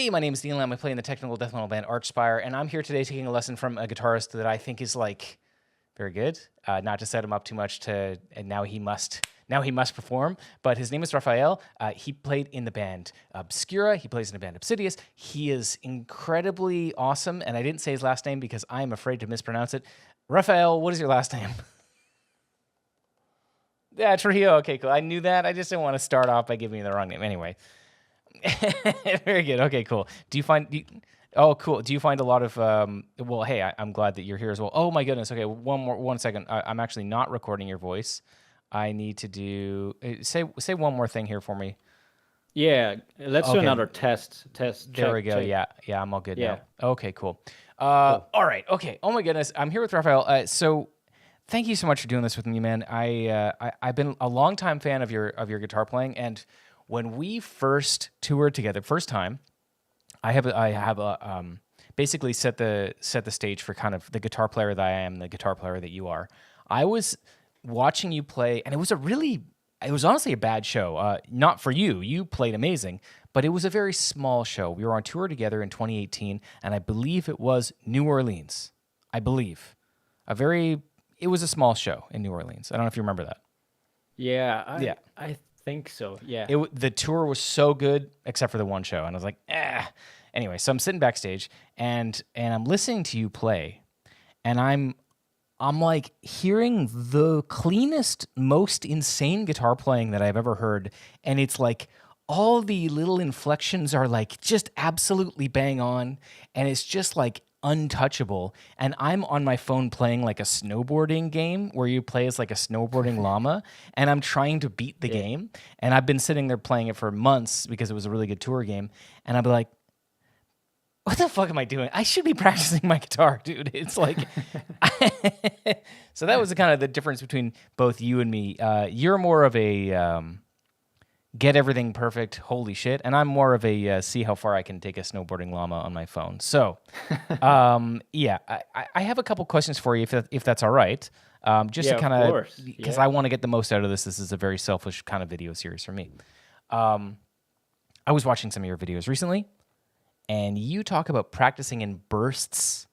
Hey, my name is Dean Lamb. I play in the technical death metal band Archspire, and I'm here today taking a lesson from a guitarist that I think is like very good. Not to set him up too much and now he must perform. But his name is Rafael. He played in the band Obscura. He plays in the band Obsidious. He is incredibly awesome, and I didn't say his last name because I'm afraid to mispronounce it. Rafael, what is your last name? Yeah, Trujillo. Okay, cool. I knew that. I just didn't want to start off by giving you the wrong name. Anyway. Very good. Okay, cool. Oh, cool. Do you find a lot of, well, hey, I'm glad that you're here as well. Oh my goodness. Okay. 1 second. I'm actually not recording your voice. I need to say one more thing here for me. Yeah, let's do another test. There we go. Check. Yeah, I'm all good now. Okay, cool. Cool. All right. Okay. Oh my goodness. I'm here with Rafael. So thank you so much for doing this with me, man. I've been a longtime fan of your guitar playing, and when we first toured together, first time, I have basically set the stage for kind of the guitar player that I am, the guitar player that you are. I was watching you play, and it was honestly a bad show. Not for you. You played amazing, but it was a very small show. We were on tour together in 2018, and I believe it was New Orleans. I believe. It was a small show in New Orleans. I don't know if you remember that. Yeah, I think so. Yeah. The tour was so good, except for the one show, and I was like, ah. Anyway, so I'm sitting backstage, and I'm listening to you play, and I'm like hearing the cleanest, most insane guitar playing that I've ever heard, and it's like all the little inflections are like just absolutely bang on, and it's just like untouchable. And I'm on my phone playing like a snowboarding game where you play as like a snowboarding llama, and I'm trying to beat the game. And I've been sitting there playing it for months because it was a really good tour game. And I'd be like, what the fuck am I doing? I should be practicing my guitar, dude. It's like, so that was kind of the difference between both you and me. You're more of a get everything perfect, holy shit, and I'm more of a see how far I can take a snowboarding llama on my phone. So, yeah, I have a couple questions for you, if that's all right. Just to kind of, because I want to get the most out of this. This is a very selfish kind of video series for me. I was watching some of your videos recently, and you talk about practicing in bursts,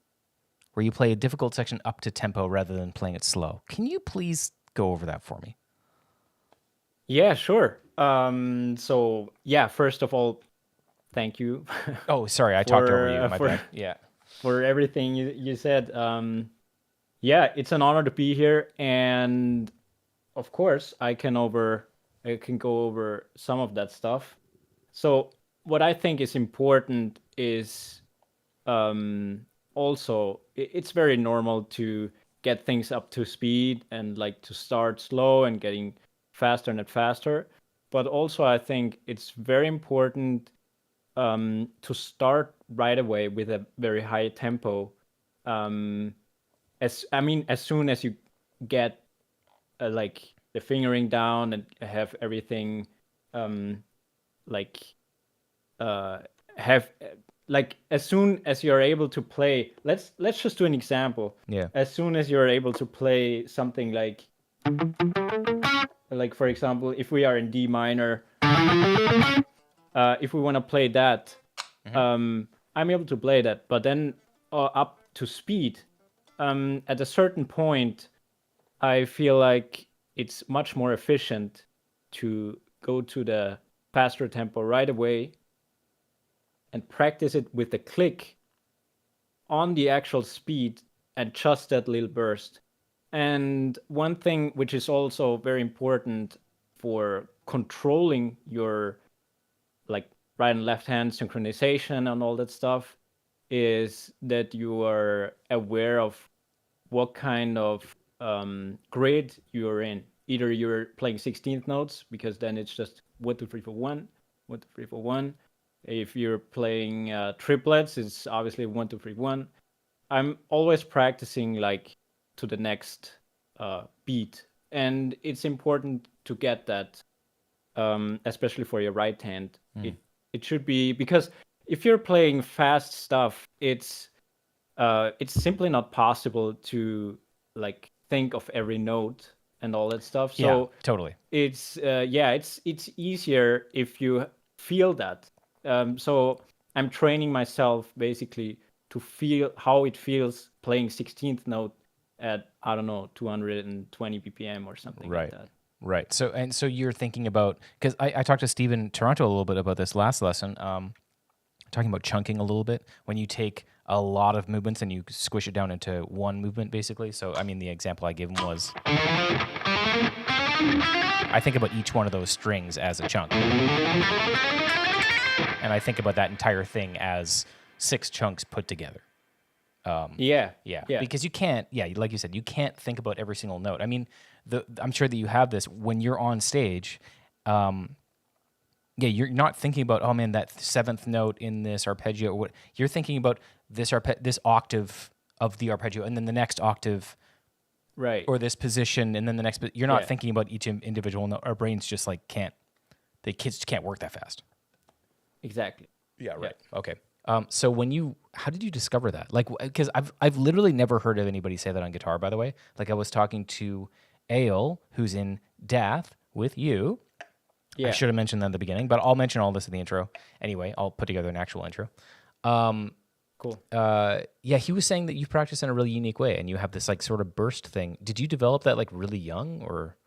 where you play a difficult section up to tempo rather than playing it slow. Can you please go over that for me? Yeah, sure. So yeah, first of all, thank you. Oh, sorry, I talked over you. My bad. Yeah. For everything you said. Yeah, it's an honor to be here, and of course, I can go over some of that stuff. So what I think is important is also it's very normal to get things up to speed and like to start slow and getting faster and faster. But also I think it's very important to start right away with a very high tempo. As soon as you get like the fingering down and have everything as soon as you're able to play, let's just do an example. Yeah. As soon as you're able to play something like for example, if we are in D minor, if we want to play that, I'm able to play that. But then up to speed, at a certain point, I feel like it's much more efficient to go to the faster tempo right away and practice it with the click on the actual speed and just that little burst. And one thing which is also very important for controlling your like right and left hand synchronization and all that stuff is that you are aware of what kind of grid you're in. Either you're playing 16th notes, because then it's just 1, 2, 3, 4, 1, 1, 2, 3, 4, 1. If you're playing triplets, it's obviously 1, 2, 3, 1. I'm always practicing like to the next beat, and it's important to get that, especially for your right hand. It should be, because if you're playing fast stuff, it's simply not possible to like think of every note and all that stuff. So yeah, totally. It's it's easier if you feel that. So I'm training myself basically to feel how it feels playing 16th note at, I don't know, 220 BPM or something like Right. that. Right. So you're thinking about, because I talked to Steve in Toronto a little bit about this last lesson, talking about chunking a little bit, when you take a lot of movements and you squish it down into one movement, basically. So, I mean, the example I gave him was, I think about each one of those strings as a chunk. And I think about that entire thing as 6 chunks put together. Yeah. Because you can't, like you said, you can't think about every single note. I mean, I'm sure that you have this when you're on stage. You're not thinking about, oh man, that 7th note in this arpeggio. Or what you're thinking about this octave of the arpeggio, and then the next octave, right? Or this position, and then the next. But you're not thinking about each individual note. Our brains just like can't. The kids can't work that fast. Exactly. Yeah. Right. Yeah. Okay. So how did you discover that? Like, because I've literally never heard of anybody say that on guitar, by the way. Like, I was talking to Ale, who's in Dath with you. Yeah. I should have mentioned that in the beginning, but I'll mention all this in the intro. Anyway, I'll put together an actual intro. Cool. He was saying that you practice in a really unique way, and you have this like sort of burst thing. Did you develop that like really young, or?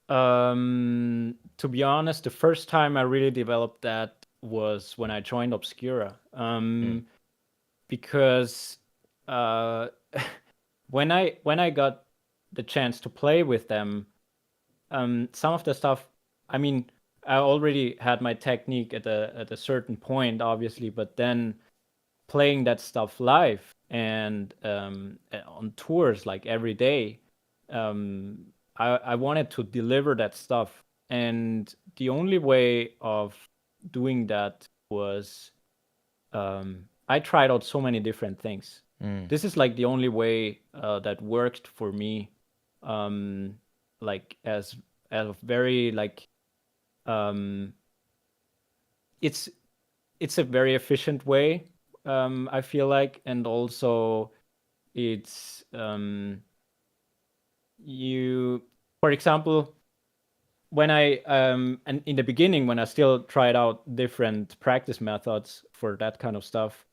To be honest, the first time I really developed that was when I joined Obscura. Because when I got the chance to play with them, some of the stuff, I mean, I already had my technique at a certain point, obviously, but then playing that stuff live and on tours like every day, I wanted to deliver that stuff, and the only way of doing that was I tried out so many different things. This is like the only way that worked for me, like as a very like it's a very efficient way, I feel like, and also it's you, for example, when I and in the beginning when I still tried out different practice methods for that kind of stuff,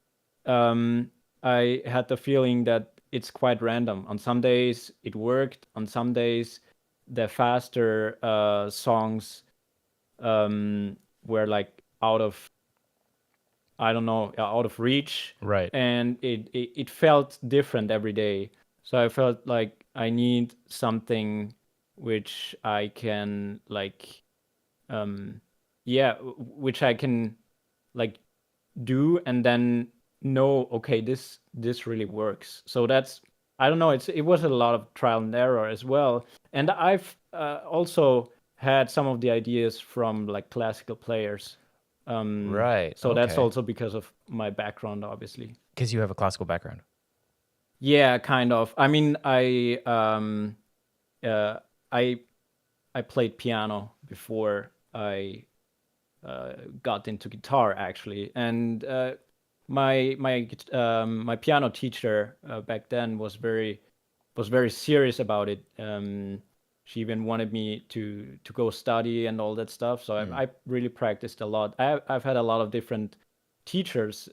I had the feeling that it's quite random. On some days it worked, on some days the faster songs were like out of, I don't know, out of reach. Right. And it felt different every day. So I felt like I need something which I can like, which I can like do and then know, okay, this really works. So that's, I don't know, it was a lot of trial and error as well. And I've also had some of the ideas from like classical players. Right. So that's also because of my background, obviously. Because you have a classical background. Yeah, kind of. I mean, I played piano before I got into guitar, actually, and my piano teacher back then was very serious about it. She even wanted me to go study and all that stuff. So I really practiced a lot. I've had a lot of different teachers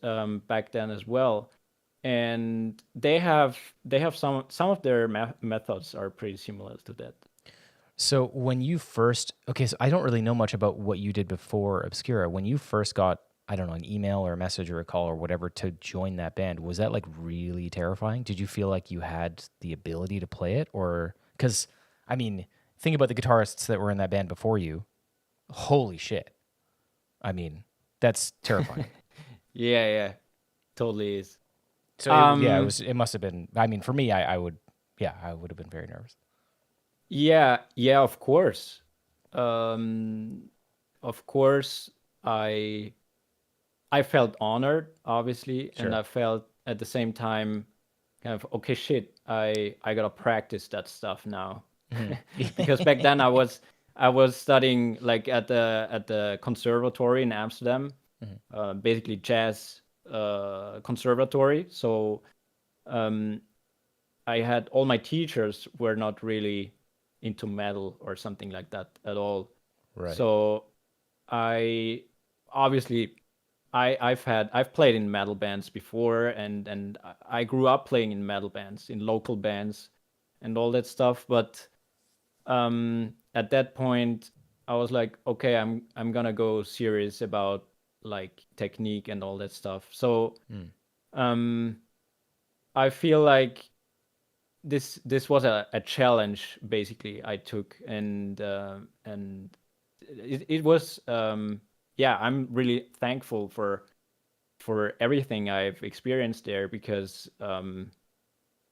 back then as well, and they have some of their methods are pretty similar to that. So when you first, so I don't really know much about what you did before Obscura. When you first got, I don't know, an email or a message or a call or whatever to join that band, was that like really terrifying? Did you feel like you had the ability to play it? Or, because, I mean, think about the guitarists that were in that band before you. Holy shit. I mean, that's terrifying. Yeah, totally is. So it must have been, I mean, for me, I would have been very nervous. Yeah, of course. Of course, I felt honored, obviously, Sure. and I felt at the same time kind of, okay, shit, I gotta practice that stuff now. Because back then I was studying like at the conservatory in Amsterdam, basically jazz conservatory. So I had all my teachers were not really into metal or something like that at all. Right. So I obviously I've played in metal bands before, and I grew up playing in metal bands, in local bands, and all that stuff. But at that point, I was like, okay, I'm gonna go serious about like technique and all that stuff. So um, I feel like this was a challenge basically I took, and it was yeah, I'm really thankful for everything I've experienced there, because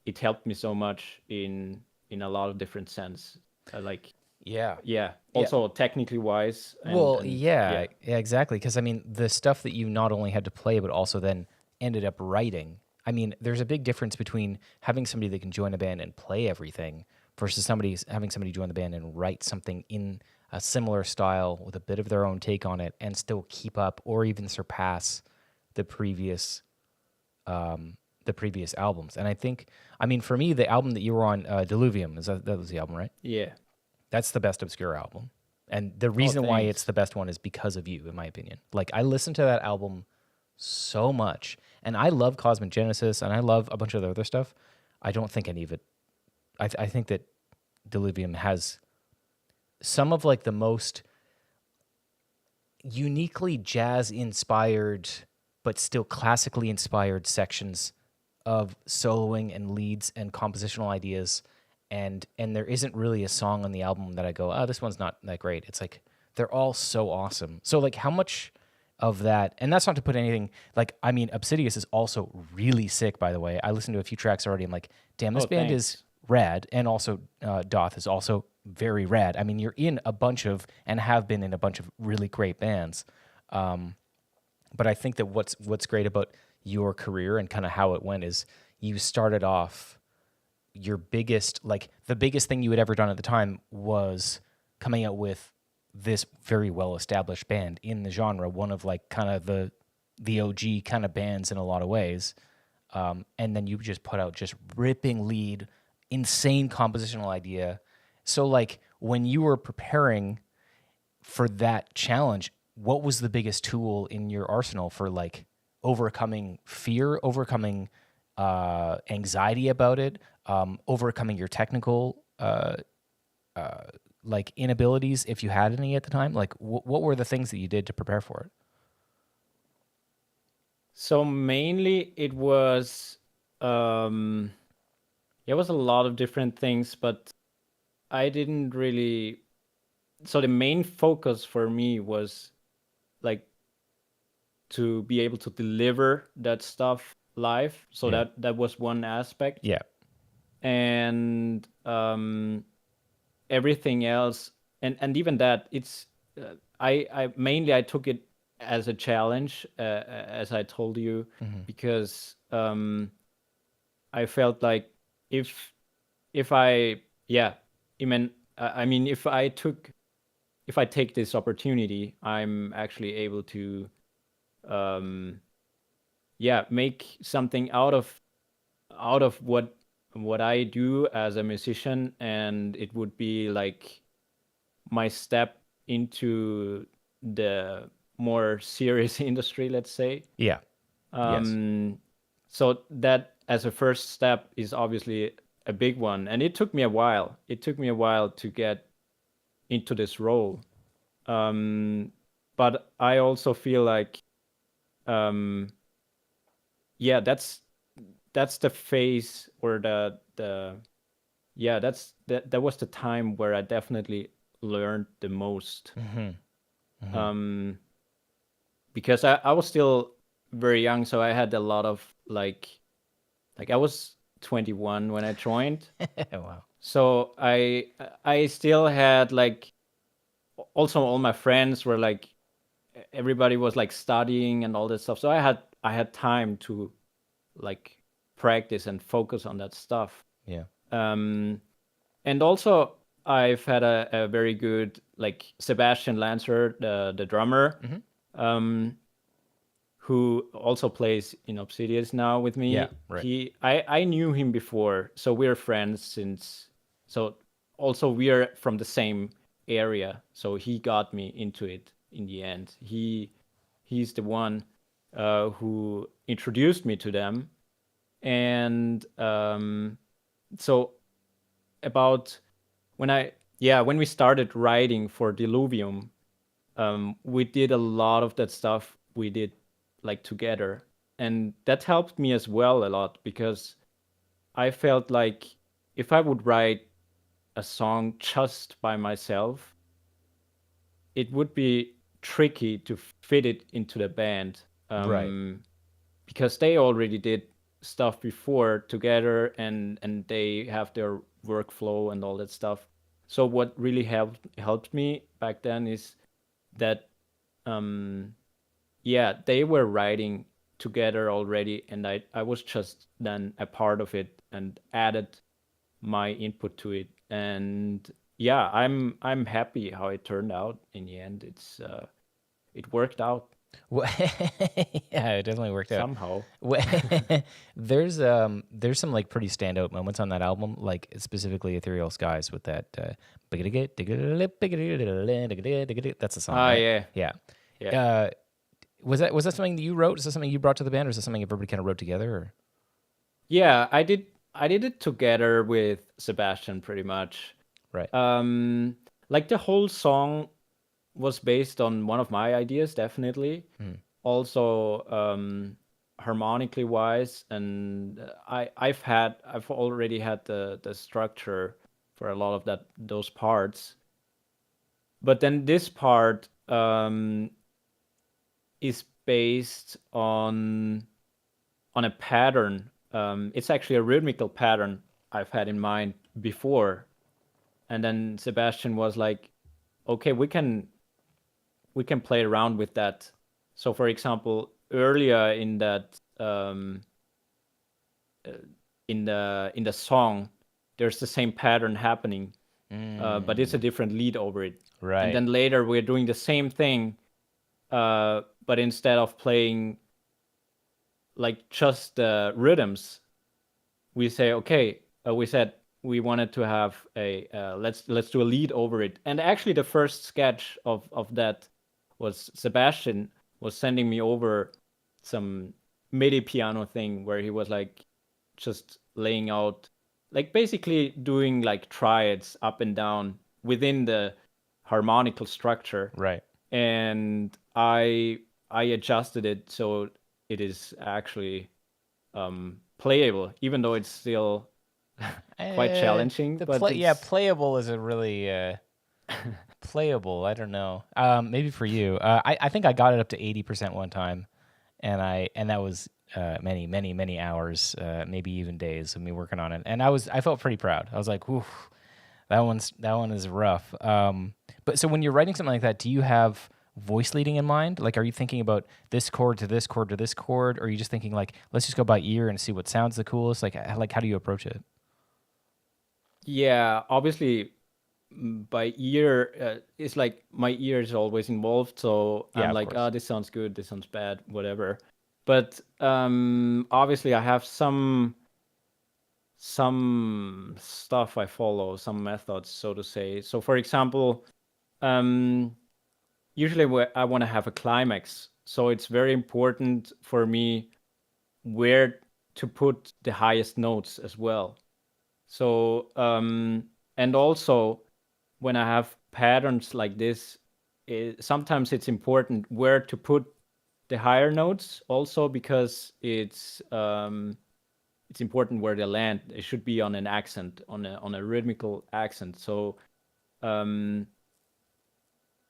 it helped me so much in a lot of different sense. Like Yeah. yeah, Yeah. also technically wise, Well, and yeah, yeah. yeah, exactly. Because I mean, the stuff that you not only had to play, but also then ended up writing. I mean, there's a big difference between having somebody that can join a band and play everything versus having somebody join the band and write something in a similar style with a bit of their own take on it and still keep up or even surpass the previous the previous albums. And I think, I mean, for me, the album that you were on, Diluvium, that was the album, right? Yeah. That's the best obscure album. And the Oh, reason why it's thanks. the best one is because of you, in my opinion. Like, I listened to that album so much, and I love Cosmic Genesis, and I love a bunch of the other stuff. I don't think any of it. I think that Diluvium has some of like the most uniquely jazz inspired, but still classically inspired sections of soloing and leads and compositional ideas, and there isn't really a song on the album that I go, oh, this one's not that great. It's like they're all so awesome. So like, how much of that? And that's not to put anything like, I mean, Obsidious is also really sick. By the way, I listened to a few tracks already. I'm like, damn, this Oh, band is thanks. rad, and also Doth is also very rad. I mean, you're in a bunch of and have been in a bunch of really great bands. But I think that what's great about your career and kind of how it went is you started off your biggest, like the biggest thing you had ever done at the time was coming out with this very well established band in the genre, one of like kind of the OG kind of bands in a lot of ways. And then you just put out just ripping lead, insane compositional idea. So like when you were preparing for that challenge, what was the biggest tool in your arsenal for like overcoming fear, overcoming anxiety about it, overcoming your technical like inabilities, if you had any at the time? Like, what were the things that you did to prepare for it? So mainly um it was a lot of different things, but I didn't really. So the main focus for me was like to be able to deliver that stuff live. So Yeah, that was one aspect, yeah, and everything else, and even that, it's I mainly I took it as a challenge, as I told you, because I felt like if I, yeah, I mean if I take this opportunity, I'm actually able to um yeah, make something out of what I do as a musician, and it would be like my step into the more serious industry, let's say. yeah, yes, Um, so that as a first step is obviously a big one, and it took me a while. It took me a while to get into this role. But I also feel like, um, yeah, that's the phase, or the yeah, that was the time where I definitely learned the most. Um, because I was still very young, so I had a lot of like I was 21 when I joined. wow, So I still had like, also all my friends were like, everybody was like studying and all that stuff. So I had time to like practice and focus on that stuff. yeah, Um, and also I've had a very good, like Sebastian Lancer, the drummer, um, who also plays in Obsidious now with yeah, me. right, I knew him before, so we're friends since. So also we are from the same area, so he got me into it in the end. He's the one. who introduced me to them. And so about when we started writing for Diluvium, we did a lot of that stuff we did like together, and that helped me as well a lot, because I felt like if I would write a song just by myself, it would be tricky to fit it into the band, Right. because they already did stuff before together, and they have their workflow and all that stuff. So what really helped me back then is that they were writing together already, and I was just then a part of it and added my input to it. And yeah, I'm happy how it turned out in the end. It worked out Wha- yeah, it definitely worked out. somehow. Wha- there's some like pretty standout moments on that album, like specifically Ethereal Skies with that that's the song, Ah, right? yeah, Yeah. yeah. Uh, was that something that you wrote? Is that something you brought to the band, or is that something everybody kind of wrote together? Or? Yeah, I did it together with Sebastian pretty much. Right. Like the whole song was based on one of my ideas, definitely. Also, harmonically wise, and I've already had the structure for a lot of those parts. But then this part is based on a pattern. It's actually a rhythmical pattern I've had in mind before, and then Sebastian was like, "Okay, we can play around with that." So, for example, earlier in that in the song, there's the same pattern happening, but it's a different lead over it. And Right. then later we're doing the same thing, but instead of playing like just the rhythms, we say, okay, we said we wanted to have a let's do a lead over it. And actually, the first sketch of that was Sebastian was sending me over some MIDI piano thing where he was like just laying out, like basically doing like triads up and down within the harmonical structure. Right. And I adjusted it so it is actually playable, even though it's still quite challenging. The But play, yeah, it's playable is a really playable. I don't know. Maybe for you. I think I got it up to 80% one time, and that was many hours, maybe even days of me working on it. And I felt pretty proud. I was like, "Ooh, that one is rough." But so when you're writing something like that, do you have voice leading in mind? Like, are you thinking about this chord to this chord to this chord, or are you just thinking like, let's just go by ear and see what sounds the coolest? Like how do you approach it? yeah, obviously by ear, it's like my ear is always involved. So Yeah, I'm of like, course. oh, this sounds good, this sounds bad, whatever. But obviously I have some stuff I follow, some methods, so to say. So for example, um, usually I want to have a climax. So it's very important for me where to put the highest notes as well. So, and also when I have patterns like this, sometimes it's important where to put the higher notes also, because it's important where they land. It should be on an accent, on a rhythmical accent. So, um,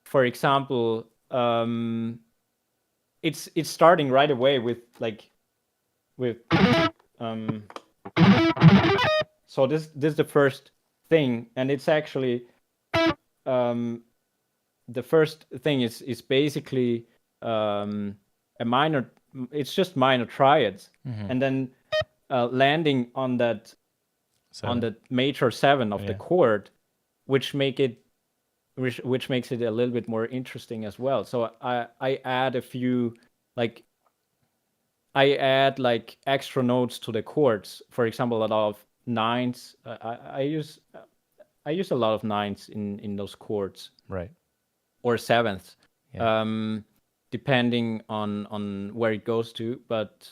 for example, it's starting right away with like with um, so this is the first thing, and it's actually um, the first thing is basically a minor. It's just minor triads, and then landing on that on Seven. the major seven of the Yeah. chord, which make it which makes it a little bit more interesting as well. So I add a few, like I add like extra notes to the chords. For example, a lot of nines. I use a lot of nines in those chords, Right. or sevenths. Yeah. Um, depending on where it goes to. But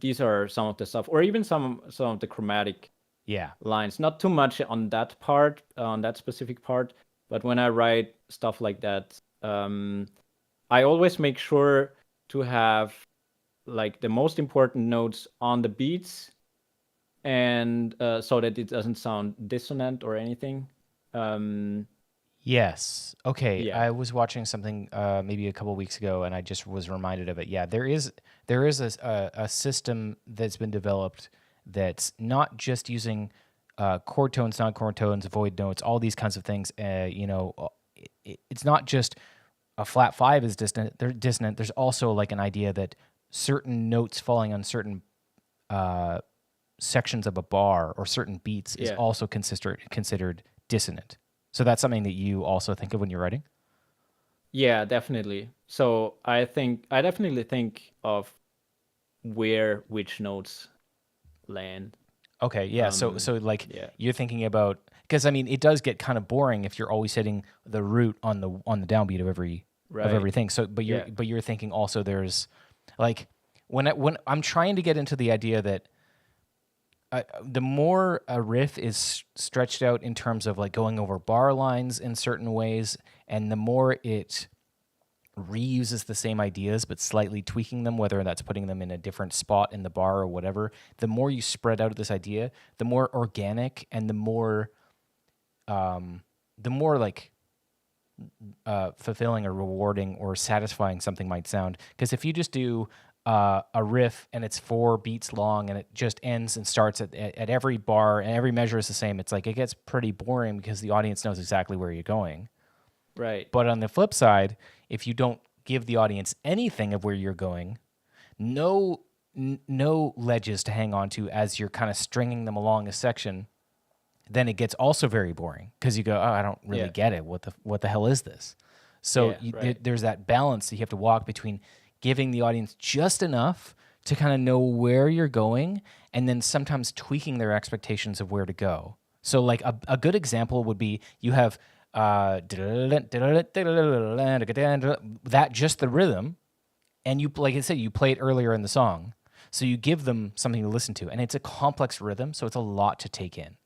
these are some of the stuff, or even some of the chromatic Yeah. lines. Not too much on that part, on that specific part, but when I write stuff like that, I always make sure to have like the most important notes on the beats, and so that it doesn't sound dissonant or anything. Um, Yes. Okay. yeah, I was watching something maybe a couple weeks ago, and I just was reminded of it. Yeah, there is a system that's been developed that's not just using chord tones, non-chord tones, void notes, all these kinds of things. It's not just a flat five is dissonant. They're dissonant. There's also like an idea that certain notes falling on certain sections of a bar or certain beats is yeah, also considered dissonant. So that's something that you also think of when you're writing? yeah, definitely. So I definitely think of where which notes land. Okay, yeah. So like Yeah, you're thinking about, because I mean it does get kind of boring if you're always hitting the root on the downbeat of right. everything. So Yeah, but you're thinking also there's like when I'm trying to get into the idea that the more a riff is stretched out in terms of like going over bar lines in certain ways, and the more it reuses the same ideas but slightly tweaking them, whether that's putting them in a different spot in the bar or whatever, the more you spread out this idea, the more organic and the more like fulfilling or rewarding or satisfying something might sound. Because if you just do a riff and it's 4 beats long and it just ends and starts at every bar and every measure is the same, it's like it gets pretty boring because the audience knows exactly where you're going. right. But on the flip side, if you don't give the audience anything of where you're going, no ledges to hang on to as you're kind of stringing them along a section, then it gets also very boring because you go, oh, I don't really Yeah, get it. What the hell is this? So yeah, right. there's that balance that you have to walk between giving the audience just enough to kind of know where you're going, and then sometimes tweaking their expectations of where to go. So like a good example would be you have that just the rhythm, and you, like I said, you play it earlier in the song, so you give them something to listen to, and it's a complex rhythm, so it's a lot to take in.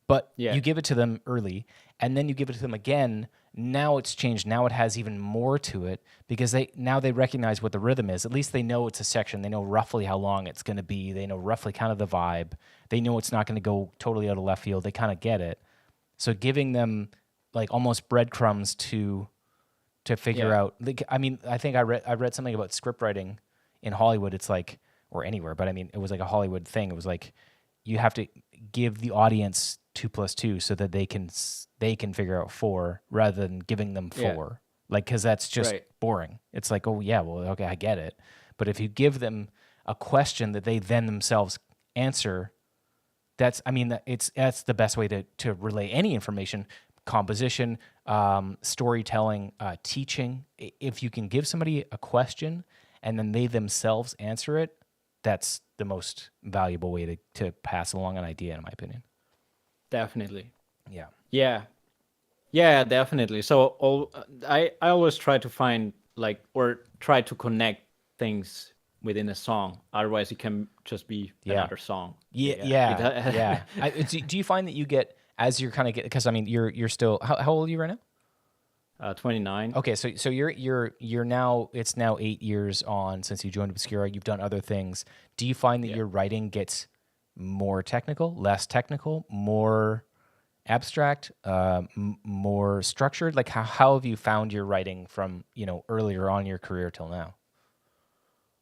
But Yeah, you give it to them early, and then you give it to them again. Now it's changed. Now it has even more to it because they recognize what the rhythm is. At least they know it's a section. They know roughly how long it's going to be. They know roughly kind of the vibe. They know it's not going to go totally out of left field. They kind of get it. So giving them like almost breadcrumbs to figure yeah, out. Like, I mean, I think I read something about script writing in Hollywood. It's like, or anywhere, but I mean, it was like a Hollywood thing. It was like you have to give the audience 2 + 2 so that they can figure out 4 rather than giving them yeah, 4. Like, because that's just right. boring. It's like, oh yeah, well, okay, I get it. But if you give them a question that they then themselves answer, that's the best way to relay any information, composition, storytelling, teaching. If you can give somebody a question and then they themselves answer it, that's the most valuable way to pass along an idea, in my opinion. Definitely. Yeah. Yeah, yeah, definitely. So I always try to find like, or try to connect things within a song. Otherwise, it can just be Yeah. another song. Yeah, Yeah. yeah, yeah. Do you find that you get as you're kind of get, because I mean you're still how old are you right now? 29. Okay, so you're now, it's now 8 years on since you joined Obscura. You've done other things. Do you find that Yeah. your writing gets more technical, less technical, more abstract, more structured? Like how have you found your writing from earlier on in your career till now?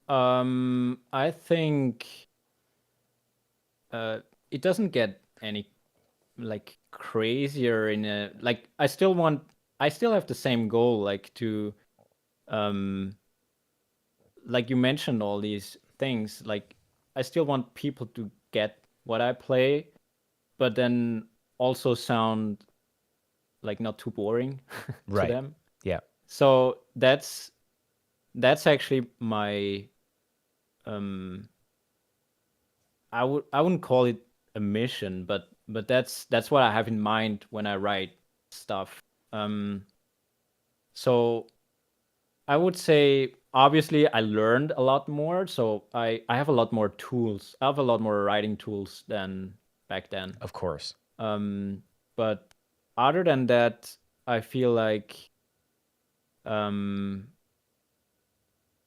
I think it doesn't get any like crazier in a like I still have the same goal, like to um like you mentioned all these things, like I still want people to get what I play, but then also sound like not too boring to Right. them. Yeah. So that's actually my um I wouldn't call it a mission, but that's what I have in mind when I write stuff. Um so I would say obviously I learned a lot more, so I have a lot more tools. I have a lot more writing tools than back then. Of course. But other than that, I feel like um,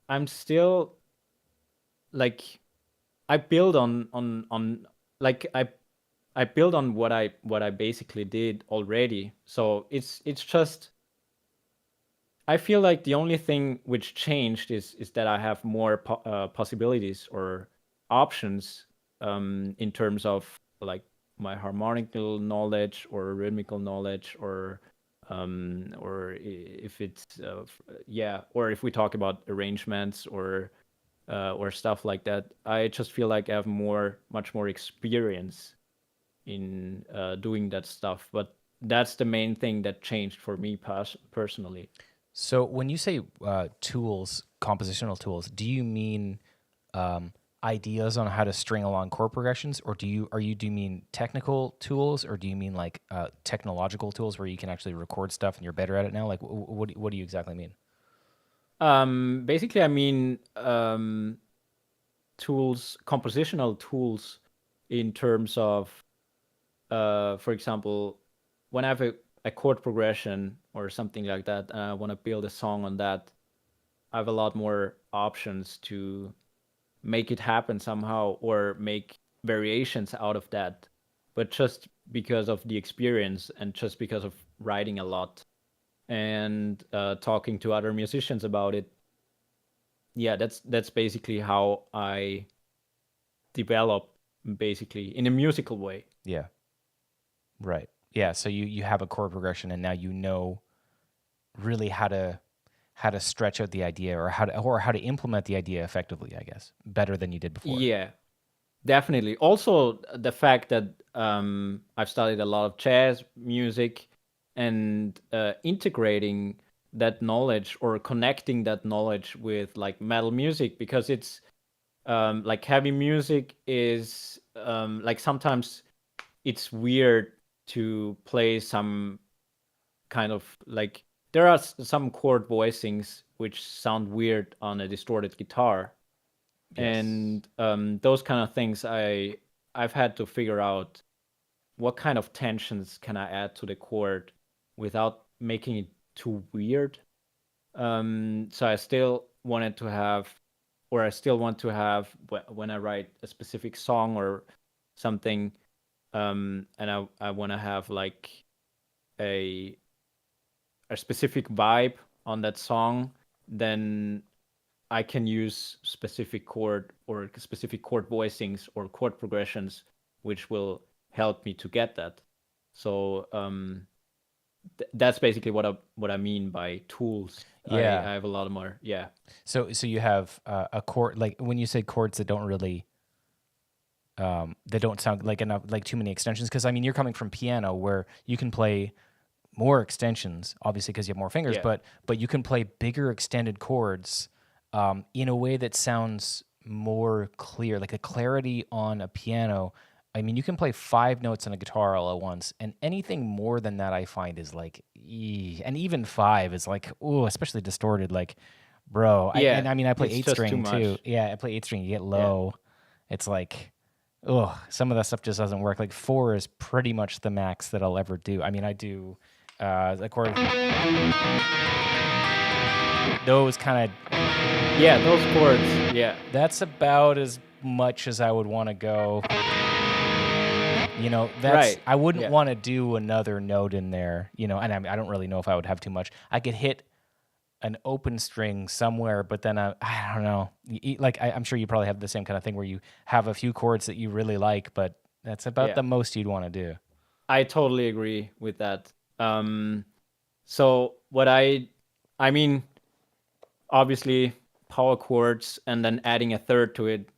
I'm still like I build on like I build on what I basically did already. So it's just I feel like the only thing which changed is that I have more possibilities or options in terms of like my harmonical knowledge or rhythmical knowledge or if it's yeah, or if we talk about arrangements or stuff like that. I just feel like I have much more experience in doing that stuff. But that's the main thing that changed for me personally. So when you say tools, compositional tools, do you mean ideas on how to string along chord progressions, or do you mean technical tools, or do you mean like technological tools where you can actually record stuff and you're better at it now? Like, what do you exactly mean? Basically, I mean tools, compositional tools, in terms of, for example, when I have a chord progression or something like that, and I want to build a song on that, I have a lot more options to make it happen somehow or make variations out of that. But just because of the experience and just because of writing a lot and talking to other musicians about it, yeah, that's basically how I develop, basically in a musical way. Yeah. Right. Yeah. So you have a chord progression, and now you know really how to stretch out the idea, or how to implement the idea effectively, I guess, better than you did before. Yeah, definitely. Also, the fact that I've studied a lot of jazz music and integrating that knowledge or connecting that knowledge with like metal music, because it's like heavy music is like sometimes it's weird to play some kind of like there are some chord voicings which sound weird on a distorted guitar, Yes. and those kind of things I've had to figure out what kind of tensions can I add to the chord without making it too weird. So I still wanted to have, or I still want to have, when I write a specific song or something, and I want to have like a a specific vibe on that song, then I can use specific chord or specific chord voicings or chord progressions, which will help me to get that. So that's basically what I mean by tools. I Yeah. have a lot more. Yeah. So you have a chord, like when you say chords that don't really that don't sound like enough, like too many extensions, because I mean you're coming from piano where you can play more extensions, obviously because you have more fingers, Yeah. but you can play bigger extended chords in a way that sounds more clear, like a clarity on a piano. I mean, you can play 5 notes on a guitar all at once, and anything more than that, I find is like, and even five is like, oh, especially distorted. Like, bro, Yeah. I mean, I play It's eight just too string too. much. Yeah, I play eight string. You get Yeah. low. It's like, oh, some of that stuff just doesn't work. Like four is pretty much the max that I'll ever do. I mean, I do a chord. Those kind of, Yeah. Those chords. Yeah. that's about as much as I would want to go. You know, that's, Right. I wouldn't Yeah. want to do another note in there, you know, and I don't really know if I would have too much. I could hit an open string somewhere, but then I don't know. Like, I'm sure you probably have the same kind of thing where you have a few chords that you really like, but that's about Yeah. the most you'd want to do. I totally agree with that. So I mean, obviously power chords and then adding a third to it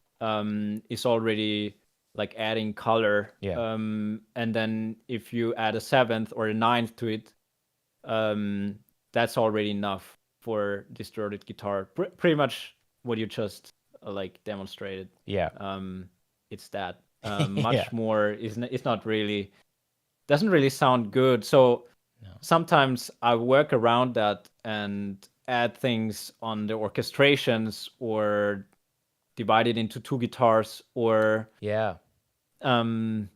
is already like adding color. Yeah. And then if you add a seventh or a ninth to it, that's already enough for distorted guitar. Pretty much what you just like demonstrated. Yeah. It's that Yeah. much more is it's not really doesn't really sound good. So No. sometimes I work around that and add things on the orchestrations or divide it into two guitars, Yeah. um,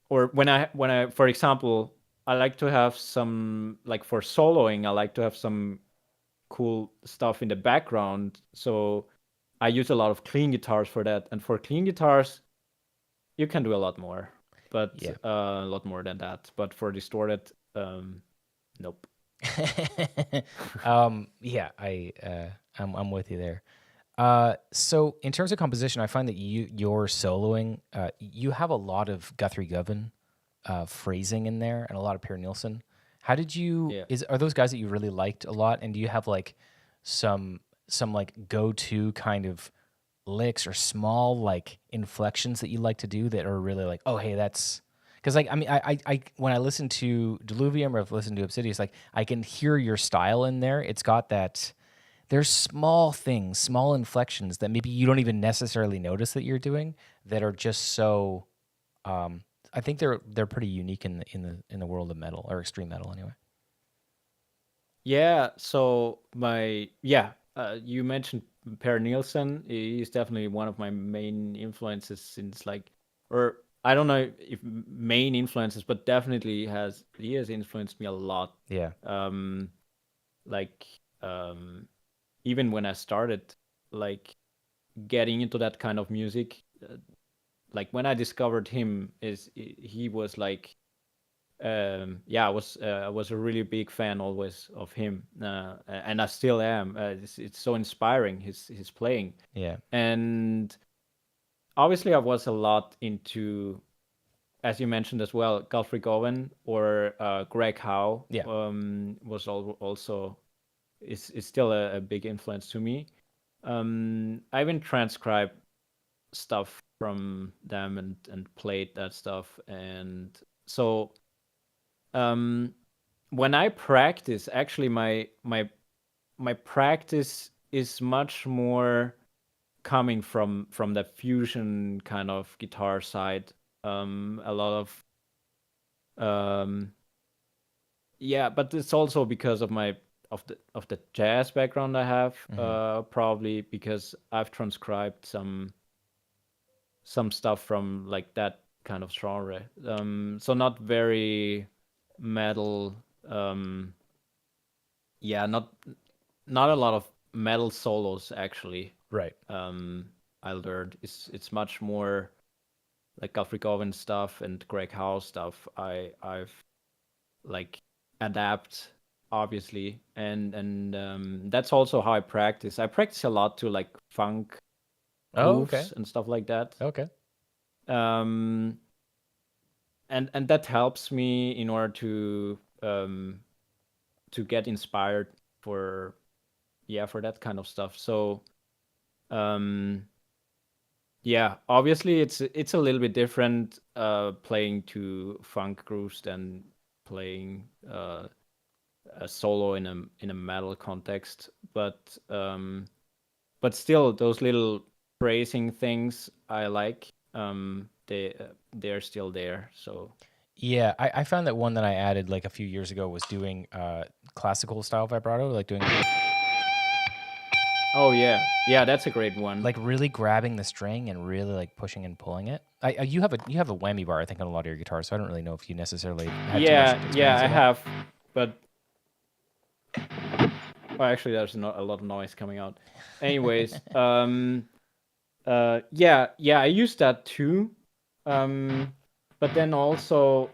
or when I for example, I like to have some, like for soloing, I like to have some cool stuff in the background. So I use a lot of clean guitars for that. And for clean guitars, you can do a lot more, but Yeah. a lot more than that. But for distorted, nope. Yeah, I'm with you there. So in terms of composition, I find that your soloing, you have a lot of Guthrie Govan phrasing in there and a lot of Pierre Nielsen. How did you Yeah. are those guys that you really liked a lot? And do you have like some like go-to kind of licks or small like inflections that you like to do that are really like, oh hey, that's because like I mean I when I listen to Diluvium or I've listened to Obsidious, like I can hear your style in there. It's got that there's small things, small inflections that maybe you don't even necessarily notice that you're doing that are just so. I think they're pretty unique in the world of metal or extreme metal anyway. Yeah. So you mentioned Per Nielsen. He's definitely one of my main influences since like, or I don't know if main influences, but definitely he has influenced me a lot. Yeah. Um, like um, even when I started like getting into that kind of music, like when I discovered him, is he was like I was a really big fan always of him, and I still am. It's so inspiring his playing, Yeah. and obviously I was a lot into, as you mentioned as well, Guthrie Govan or Greg Howe. Yeah. Was also is still a big influence to me. I even transcribed stuff from them and played that stuff, and so um when I practice, actually my practice is much more coming from the fusion kind of guitar side. A lot of um yeah, but it's also because of my of the jazz background I have, Hmm. probably because I've transcribed some stuff from like that kind of genre. So not very metal. Um, yeah, not a lot of metal solos actually. Right. I learned it's much more like Guthrie Govan stuff and Greg Howe stuff. I've like adapt obviously, and that's also how I practice. I practice a lot to like funk Oh, okay. grooves and stuff like that. Okay. Um, and that helps me in order to get inspired for for that kind of stuff. So um yeah, obviously it's a little bit different playing to funk grooves than playing a solo in a metal context, but still those little phrasing things I like, they're still there. So Yeah, I found that one that I added like a few years ago was doing classical style vibrato, like doing oh yeah, that's a great one. like really grabbing the string and really like pushing and pulling it. You have a whammy bar I think on a lot of your guitars, so I don't really know if you necessarily had too much Yeah, experience I with that. have, but well, actually, there's not a lot of noise coming out. Anyways, yeah, I use that too. But then also,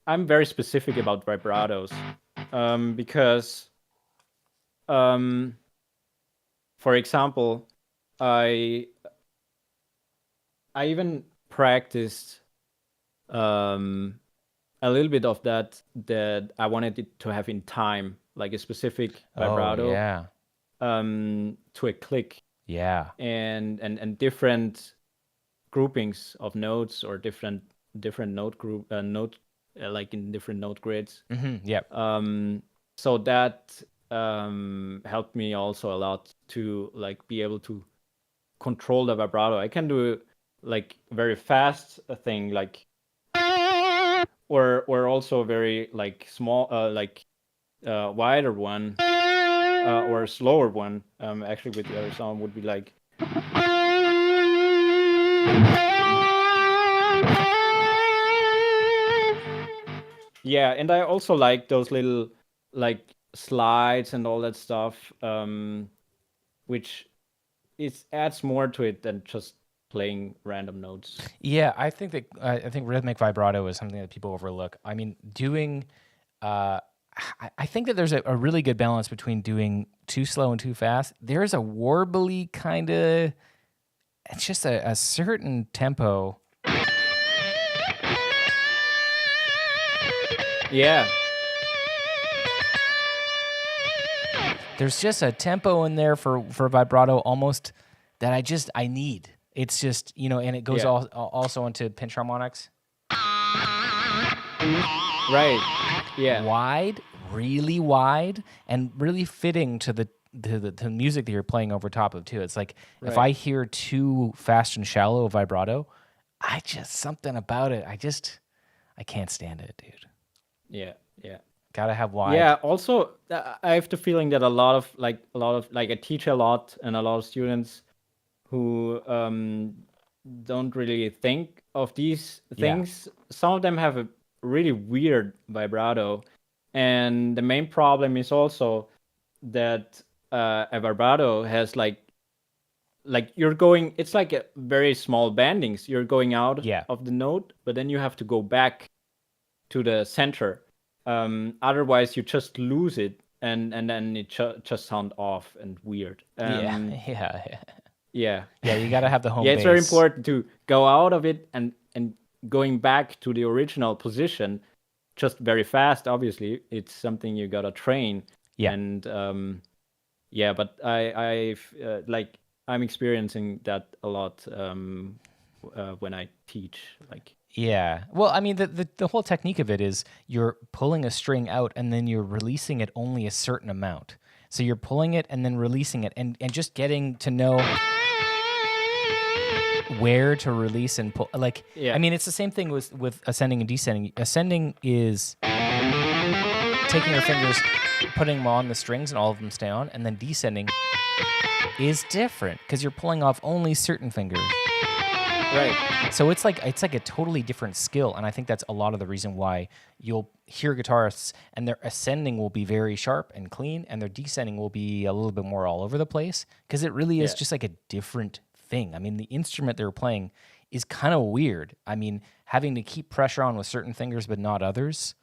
I'm very specific about vibratos, because, um, for example, I I even practiced um a little bit of that I wanted it to have in time, like a specific Oh, vibrato, yeah. to a click, Yeah. and different groupings of notes or different note like in different note grids. Mhm. Yep. So that helped me also a lot to like be able to control the vibrato. I can do like very fast thing like, or also very like small like wider one, or a slower one, actually with the other sound would be like. Yeah, and I also like those little like slides and all that stuff, which adds more to it than just playing random notes. Yeah, I think rhythmic vibrato is something that people overlook. I mean, doing I think that there's a really good balance between doing too slow and too fast. There's a warbly kind of, it's just a certain tempo. Yeah. There's just a tempo in there for vibrato almost that I need. It's just, you know, and it goes also into pinch harmonics. Right. Yeah. Wide, really wide, and really fitting to the music that you're playing over top of too. It's like if I hear too fast and shallow vibrato, something about it. I can't stand it, dude. Yeah. Yeah. Gotta have wide. Yeah. Also, I have the feeling that a lot of I teach a lot, and a lot of students who don't really think of these things. Some of them have a really weird vibrato, and the main problem is also that a vibrato has like you're going. It's like a very small bandings. You're going out of the note, but then you have to go back to the center. Otherwise, you just lose it, and then it just sound off and weird. Yeah, you gotta have the home. It's very important to go out of it and going back to the original position, just very fast. Obviously, it's something you gotta train. Yeah, and but I'm experiencing that a lot when I teach. Yeah. Well, I mean, the whole technique of it is you're pulling a string out and then you're releasing it only a certain amount. So you're pulling it and then releasing it and just getting to know where to release and pull. I mean, it's the same thing with ascending and descending. Ascending is taking your fingers, putting them on the strings and all of them stay on, and then descending is different because you're pulling off only certain fingers. Right. So it's like a totally different skill, and I think that's a lot of the reason why you'll hear guitarists and their ascending will be very sharp and clean, and their descending will be a little bit more all over the place because it really is just like a different thing. I mean, the instrument they're playing is kind of weird. I mean, having to keep pressure on with certain fingers but not others,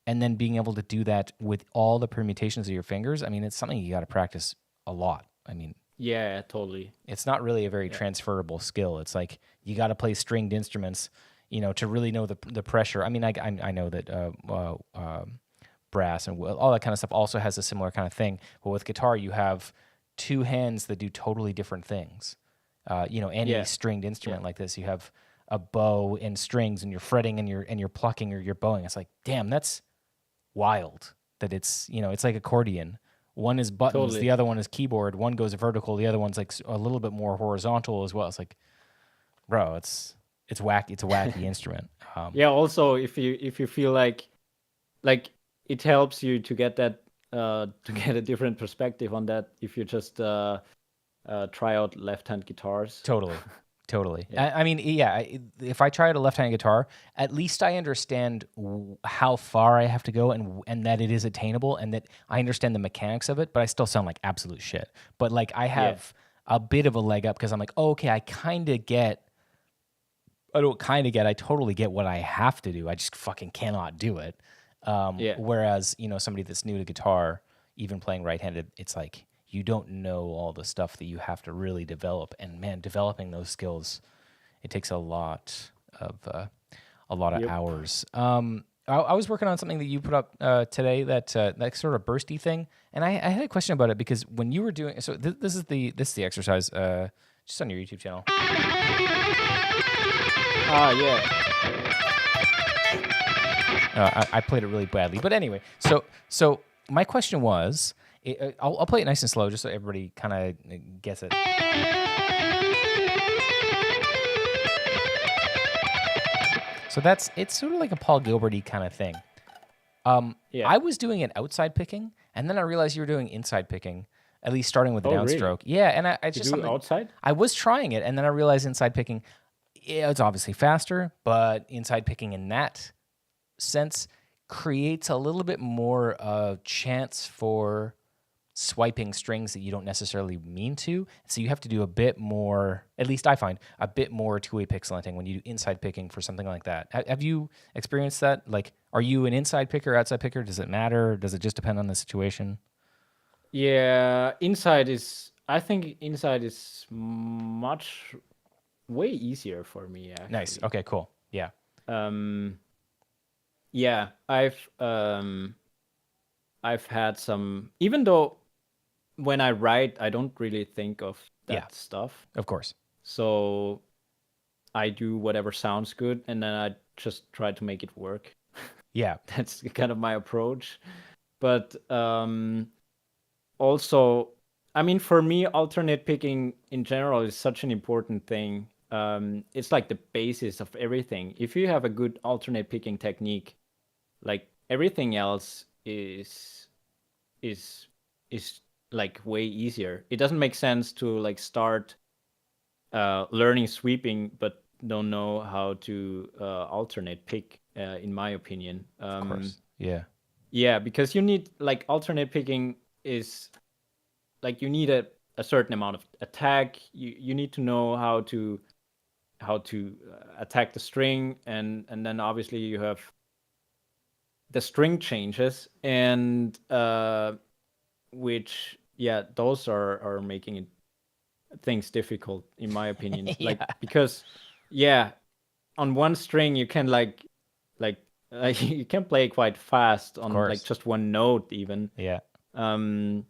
and then being able to do that with all the permutations of your fingers. I mean, it's something you got to practice a lot. I mean. Yeah, totally. It's not really a very transferable skill. It's like you got to play stringed instruments, you know, to really know the pressure. I mean, I know that brass and all that kind of stuff also has a similar kind of thing. But with guitar, you have two hands that do totally different things. You know, any stringed instrument like this, you have a bow and strings, and you're fretting and you're plucking or you're bowing. It's like, damn, that's wild. That it's, you know, it's like accordion. One is buttons, the other one is keyboard. One goes vertical, the other one's like a little bit more horizontal as well. It's like, bro, it's wacky. It's a wacky instrument. Also, if you feel like it helps you to get that to get a different perspective on that, if you just try out left-hand guitars. Totally. I mean, if I try out a left-handed guitar, at least I understand how far I have to go and that it is attainable and that I understand the mechanics of it, but I still sound like absolute shit. But like I have a bit of a leg up because I'm like, oh, okay, I totally get what I have to do. I just fucking cannot do it. Whereas, you know, somebody that's new to guitar, even playing right-handed, it's like, you don't know all the stuff that you have to really develop, and man, developing those skills, it takes a lot of hours. I was working on something that you put up today, that sort of bursty thing, and I had a question about it because when you were doing this is the exercise just on your YouTube channel. I played it really badly, but anyway, so my question was. I'll play it nice and slow just so everybody kind of gets it. So it's sort of like a Paul Gilbert-y kind of thing. Yeah. I was doing it outside picking, and then I realized you were doing inside picking, at least starting with the Oh, really? downstroke. Yeah, and it's You just do something outside? I was trying it, and then I realized inside picking, yeah, it's obviously faster, but inside picking in that sense creates a little bit more chance for swiping strings that you don't necessarily mean to. So you have to do a bit more, at least I find, a bit more two-way pixelanting when you do inside picking for something like that. Have you experienced that? Like, are you an inside picker, outside picker? Does it matter? Does it just depend on the situation? Yeah, I think inside is much way easier for me Nice. actually. Okay, cool. Yeah. Um, yeah, I've had some, even though when I write, I don't really think of Yeah, that stuff. of course. So I do whatever sounds good and then I just try to make it work. Yeah. That's kind of my approach. But also, I mean, for me, alternate picking in general is such an important thing. It's like the basis of everything. If you have a good alternate picking technique, like everything else is is like way easier. It doesn't make sense to like start learning sweeping but don't know how to alternate pick. In my opinion, Of course. Yeah. yeah, because you need like alternate picking is like you need a certain amount of attack. You need to know how to attack the string, and then obviously you have the string changes, and which yeah, those are making it things difficult in my opinion. Like Yeah. because yeah, on one string you can like you can play quite fast Of on like course. just one note even. Yeah. Um,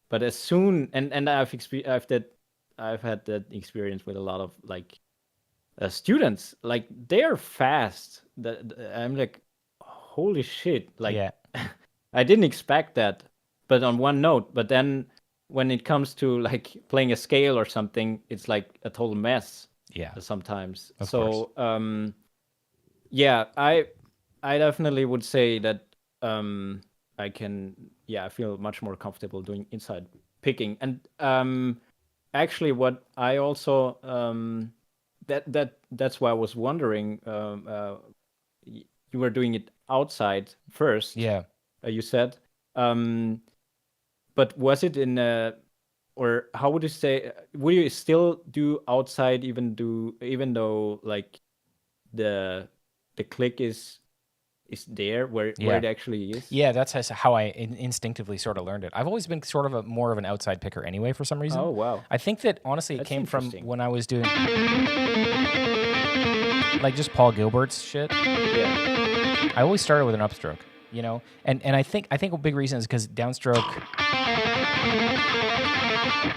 but as soon and I've had that experience with a lot of like students. Like they're fast. I'm like, holy shit! Like Yeah. I didn't expect that. But on one note. But then when it comes to like playing a scale or something, it's like a total mess Yeah. sometimes. Of course. So yeah, I definitely would say that I can, yeah, I feel much more comfortable doing inside picking. And actually, what I also that's why I was wondering. You were doing it outside first, Yeah. you said, um, but was it in a, or how would you say? Would you still do outside, even though like the the click is there where Yeah. it actually is? Yeah, that's how I instinctively sort of learned it. I've always been sort of more of an outside picker anyway for some reason. Oh wow, I think that honestly it that's came from interesting. when I was doing like just Paul Gilbert's shit. Yeah. I always started with an upstroke, you know? And I think a big reason is because downstroke,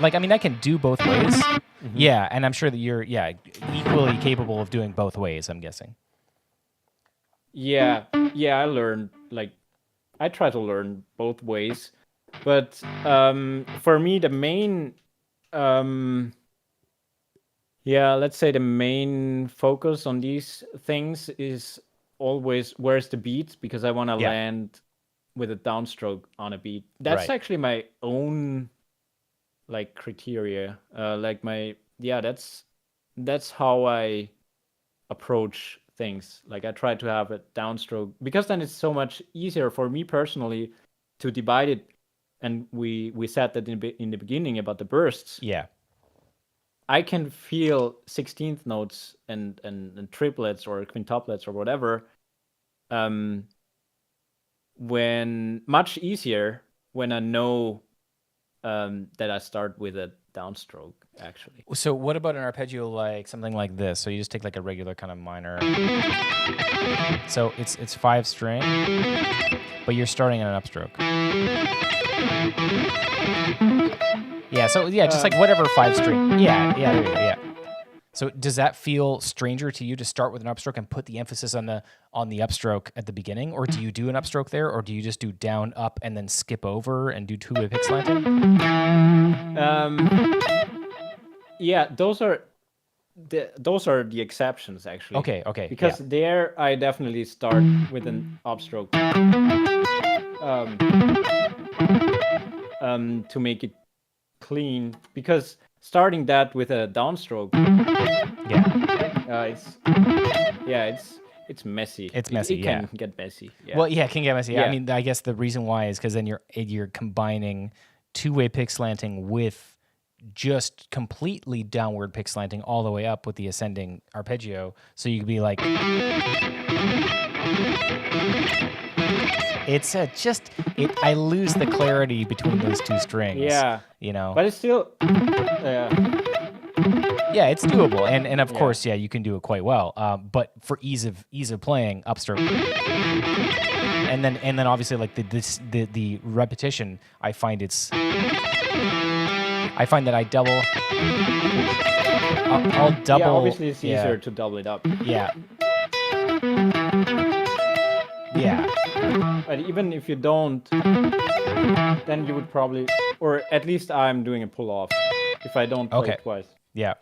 like, I mean, I can do both ways. Mm-hmm. Yeah, and I'm sure that you're, equally capable of doing both ways, I'm guessing. Yeah, yeah, I learned like I try to learn both ways, but for me the main yeah, let's say the main focus on these things is always where's the beat because I want to Yeah. land with a downstroke on a beat. That's Right. actually my own like criteria. Like my yeah, that's how I approach things. Like I try to have a downstroke because then it's so much easier for me personally to divide it. And we said that in the beginning about the bursts. Yeah. I can feel 16th notes and triplets or quintuplets or whatever when much easier when I know that I start with a downstroke actually. So what about an arpeggio like something like this? So you just take like a regular kind of minor. So it's 5 string, but you're starting in an upstroke. Yeah, so yeah, just like whatever 5 string. Yeah, there you go, yeah. So does that feel stranger to you to start with an upstroke and put the emphasis on the upstroke at the beginning, or do you do an upstroke there, or do you just do down, up, and then skip over and do two-way pick slanting? Yeah, those are those are the exceptions actually. Okay, Because yeah. there I definitely start with an upstroke to make it clean. Because starting that with a downstroke, Yeah. it's messy. It's messy, It yeah. can get messy. Yeah. Well, yeah, it can get messy. I Yeah. mean, I guess the reason why is because then you're combining two-way pick slanting with just completely downward pick slanting all the way up with the ascending arpeggio. So you could be like, it's I lose the clarity between those two strings. Yeah. You know. But it's still. Yeah, it's doable, and of course, yeah, you can do it quite well. But for ease of playing, upstroke, and then obviously like the repetition, I find that I double. I'll double. Yeah, obviously it's easier to double it up. Yeah. Yeah. But even if you don't, then you would probably, or at least I'm doing a pull off if I don't play it twice. Yeah.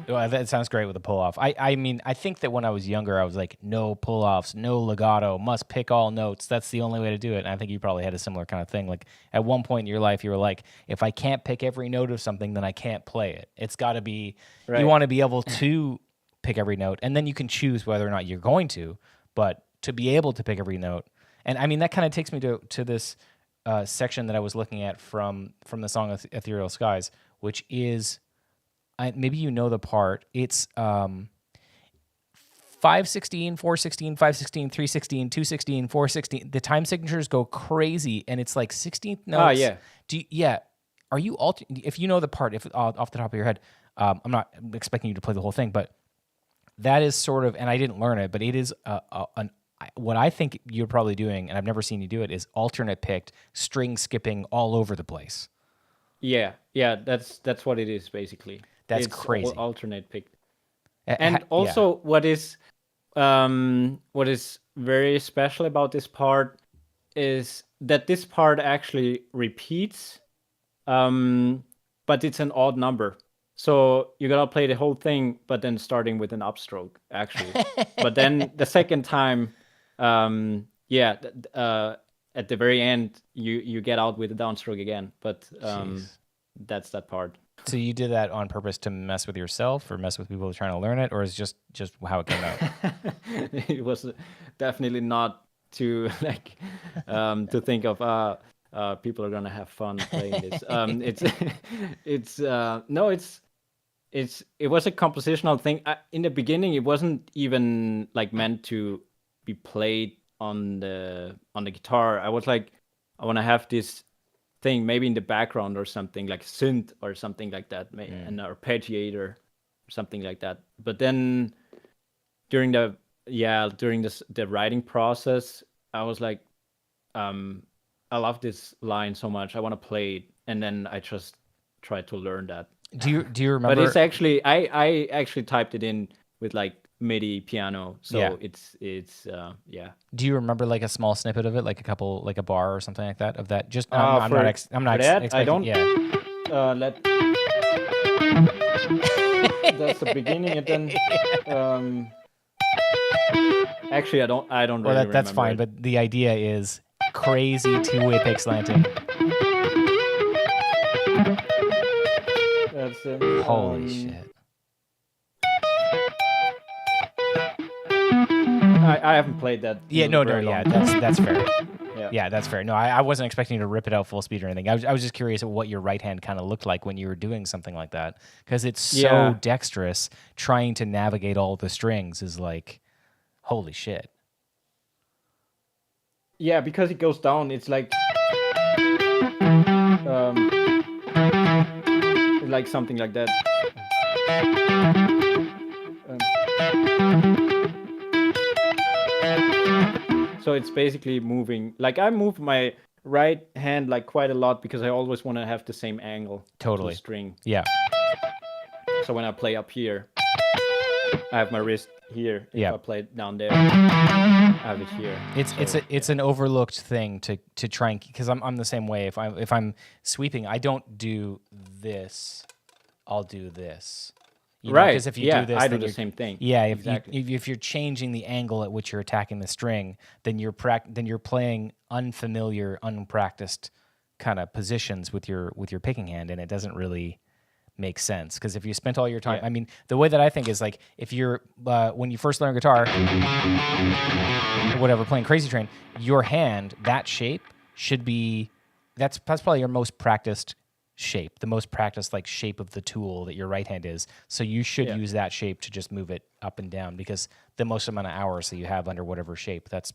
Well, that sounds great with a pull-off. I mean, I think that when I was younger, I was like, no pull-offs, no legato, must pick all notes. That's the only way to do it. And I think you probably had a similar kind of thing. Like, at one point in your life, you were like, if I can't pick every note of something, then I can't play it. It's got to be, you want to be able to pick every note, and then you can choose whether or not you're going to, but to be able to pick every note. And I mean, that kind of takes me to this section that I was looking at from the song Ethereal Skies, which is, maybe you know the part, it's 5/16, 4/16, 5/16, 3/16, 2/16, 4/16. The time signatures go crazy, and it's like 16th notes. Yeah. Are you if you know the part, if off the top of your head, I'm not expecting you to play the whole thing, but that is sort of, and I didn't learn it, but it is what I think you're probably doing, and I've never seen you do it, is alternate picked, string skipping all over the place. Yeah, that's what it is basically. That's it's crazy. Alternate pick. And also, what is very special about this part is that this part actually repeats, but it's an odd number. So you gotta play the whole thing, but then starting with an upstroke actually. But then the second time, at the very end, you get out with a downstroke again. But that's that part. So you did that on purpose to mess with yourself, or mess with people trying to learn it, or is just how it came out? It was definitely not to to think of people are gonna have fun playing this. It was a compositional thing. In the beginning, it wasn't even like meant to be played on the guitar. I was like, I want to have this thing maybe in the background or something, like synth or something like that, an arpeggiator or something like that. But then during the writing process, I was like, I love this line so much, I want to play it, and then I just tried to learn that. Do you remember? But it's actually, I actually typed it in with like MIDI piano, so it's Do you remember like a small snippet of it, like a bar or something like that? Of that, just I'm not expecting. I don't. Yeah. That's the beginning, and then actually I don't. Well, really that's fine. it. But the idea is crazy two-way pick slanting. That's it. Holy shit. I haven't played that. Yeah, no, that's fair. Yeah, that's fair. No, I wasn't expecting you to rip it out full speed or anything. I was just curious at what your right hand kind of looked like when you were doing something like that, because it's so dexterous. Trying to navigate all the strings is like, holy shit. Yeah, because it goes down. It's like something like that. So it's basically moving. Like I move my right hand like quite a lot because I always want to have the same angle. Totally. To the string. Yeah. So when I play up here, I have my wrist here. If I play down there, I have it here. It's an overlooked thing to try and, because I'm the same way. If I'm sweeping, I don't do this. I'll do this. You know, Right. because if you Yeah, do this, I do then the you're same thing. yeah. Exactly. If you're changing the angle at which you're attacking the string, then you're playing unfamiliar, unpracticed kind of positions with your picking hand, and it doesn't really make sense. Because if you spent all your time, Yeah. I mean, the way that I think is like if you're when you first learn guitar, or whatever, playing Crazy Train, your hand, that shape should be that's probably your most practiced shape, the most practiced like shape of the tool that your right hand is. So you should Yeah. use that shape to just move it up and down, because the most amount of hours that you have under whatever shape, that's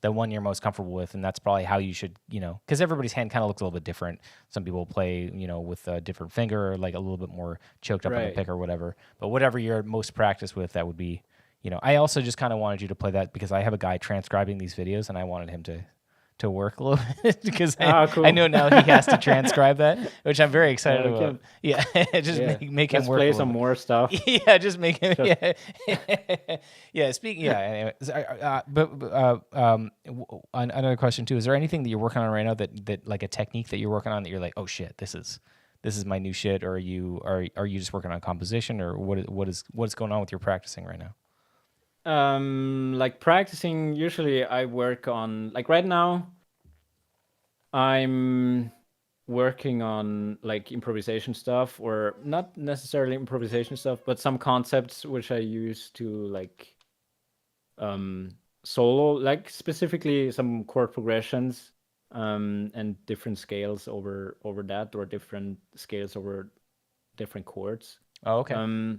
the one you're most comfortable with, and that's probably how you should, you know, because everybody's hand kind of looks a little bit different. Some people play, you know, with a different finger, like a little bit more choked up on the Right. pick or whatever. But whatever you're most practiced with, that would be, you know. I also just kind of wanted you to play that because I have a guy transcribing these videos, and I wanted him to work a little bit because I Cool. know now he has to transcribe that, which I'm very excited Okay. about. Yeah, just Yeah. make him Let's work play a some little bit. more stuff. Yeah, just make him. Just- Yeah. Speaking. Yeah. Anyway, another question too. Is there anything that you're working on right now that like a technique that you're working on that you're like, oh shit, this is my new shit, or are you just working on composition, or what's going on with your practicing right now? Like practicing, usually I work on, like right now, I'm working on like improvisation stuff, or not necessarily improvisation stuff, but some concepts which I use to like solo, like specifically some chord progressions, and different scales over that, or different scales over different chords. Oh, okay.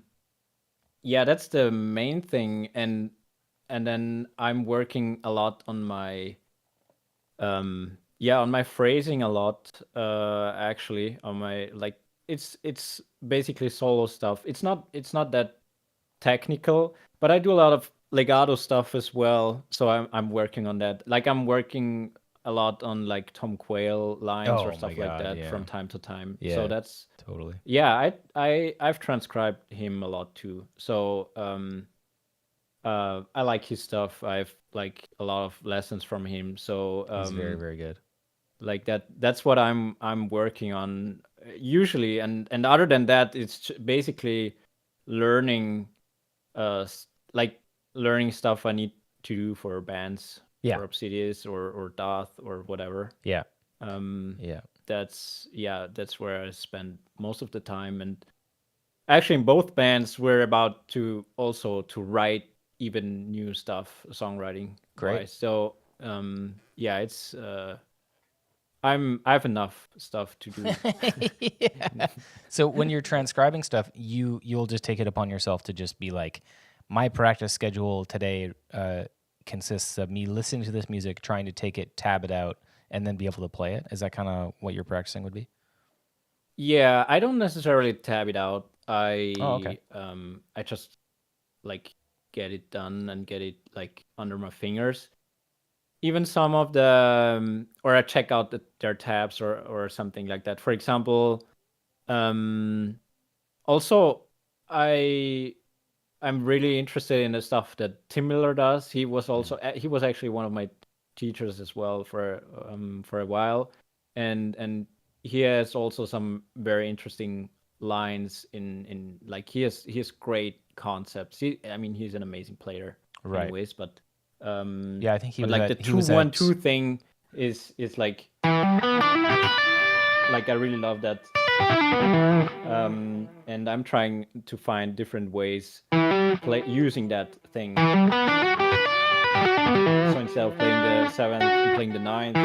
Yeah, that's the main thing, and then I'm working a lot on my on my phrasing a lot, actually, on my, like, it's basically solo stuff. It's not that technical, but I do a lot of legato stuff as well, so I'm working on that. Like, I'm working a lot on like Tom Quayle lines or Oh my stuff like god. that Yeah. from time to time. So Yeah. that's, Totally. yeah, I've transcribed him a lot too. So I like his stuff. I've like a lot of lessons from him. So He's very, very good. like that's what I'm working on, usually, and other than that, it's basically learning like learning stuff I need to do for bands, Yeah. for Obsidious or Dath or whatever. Yeah. Yeah. That's where I spend most of the time. And actually, in both bands, we're about to also to write even new stuff, songwriting Great. wise. So it's I have enough stuff to do. Yeah. So when you're transcribing stuff, you'll just take it upon yourself to just be like, my practice schedule today consists of me listening to this music, trying to take it, tab it out, and then be able to play it. Is that kind of what you're practicing would be? Yeah, I don't necessarily tab it out. Oh, okay. I just like get it done and get it like under my fingers. Even some of the or I check out their tabs or something like that. For example, also I'm really interested in the stuff that Tim Miller does. He was actually one of my teachers as well for a while, and he has also some very interesting lines in like he has great concepts. I mean, he's an amazing player, Right. anyways. But Yeah, I think he but was like at, the he was at 2-1-2 thing is like I really love that. And I'm trying to find different ways using that thing. So instead of playing the 7th, I'm playing the 9th.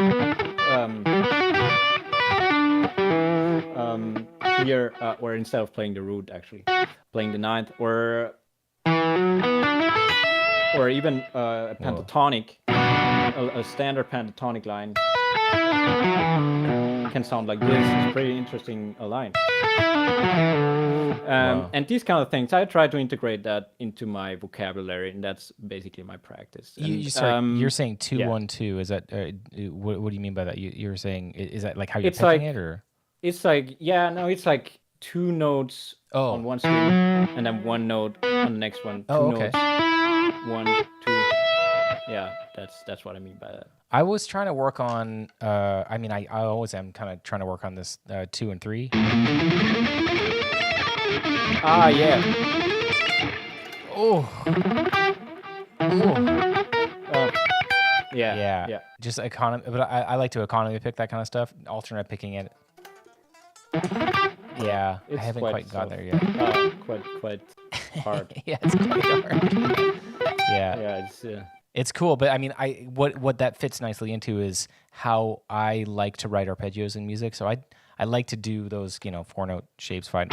Here, or instead of playing the root, actually, playing the 9th, or even a pentatonic, a standard pentatonic line can sound like this. It's a pretty interesting line. And these kind of things, I try to integrate that into my vocabulary, and that's basically my practice. you're saying 2-1-2. Is that what do you mean by that? You're saying, is that like how you're picking it, or? It's like, it's like 2 notes on one string, and then 1 note on the next one. 2 notes, 1, 2. Yeah, that's what I mean by that. I was trying to work on. I mean, I always am kind of trying to work on this 2 and 3. Yeah. Oh, oh. Yeah. Yeah, just economy. But I like to economy pick that kind of stuff. Alternate picking it. Yeah, I It's haven't quite quite got soft. there yet. Quite hard. Yeah, it's quite hard. Yeah, Yeah, it's cool. But I mean, what that fits nicely into is how I like to write arpeggios in music. So I like to do those, 4-note shapes, fine,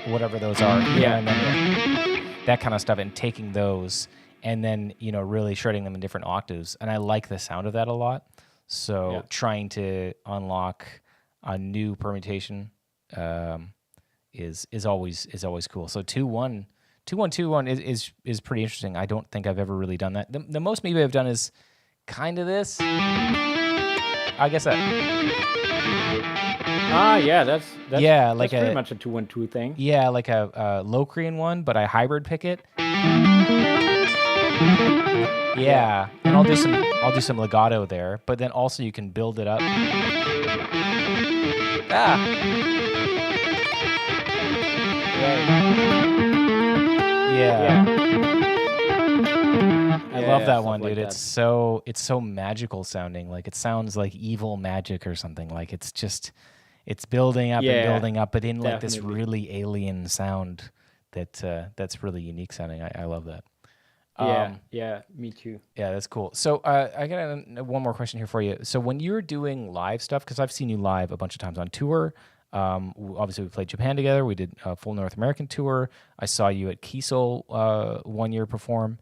whatever those are. yeah, And then that kind of stuff, and taking those and then really shredding them in different octaves. And I like the sound of that a lot. So yeah. trying to unlock a new permutation is always cool. So 2-1, 2-1 is pretty interesting. I don't think I've ever really done that. The most maybe I've done is kind of this. I guess that. Yeah, that's Yeah, like that's pretty much a 2-1-2 thing. Yeah, like a Locrian one, but I hybrid pick it. Yeah, and I'll do some legato there, but then also you can build it up. Ah. Yeah. I love that one, dude. Like It's so magical sounding. Like it sounds like evil magic or something. Like it's building up and building up, but in like this really alien sound that's really unique sounding. I love that. Yeah, me too. Yeah, that's cool. So I got one more question here for you. So when you're doing live stuff, because I've seen you live a bunch of times on tour. Obviously, we played Japan together. We did a full North American tour. I saw you at Kiesel one year perform.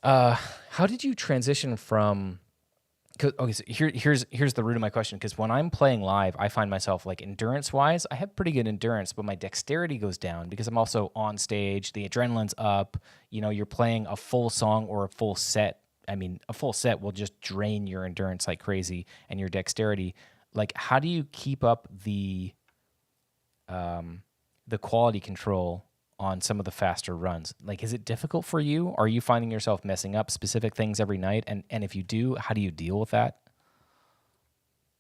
How did you transition from? Okay, so here's the root of my question. Because when I'm playing live, I find myself like endurance wise, I have pretty good endurance, but my dexterity goes down because I'm also on stage. The adrenaline's up. You're playing a full song or a full set. I mean, a full set will just drain your endurance like crazy and your dexterity. Like, how do you keep up the quality control on some of the faster runs? Like, is it difficult for you? Are you finding yourself messing up specific things every night? And if you do, how do you deal with that?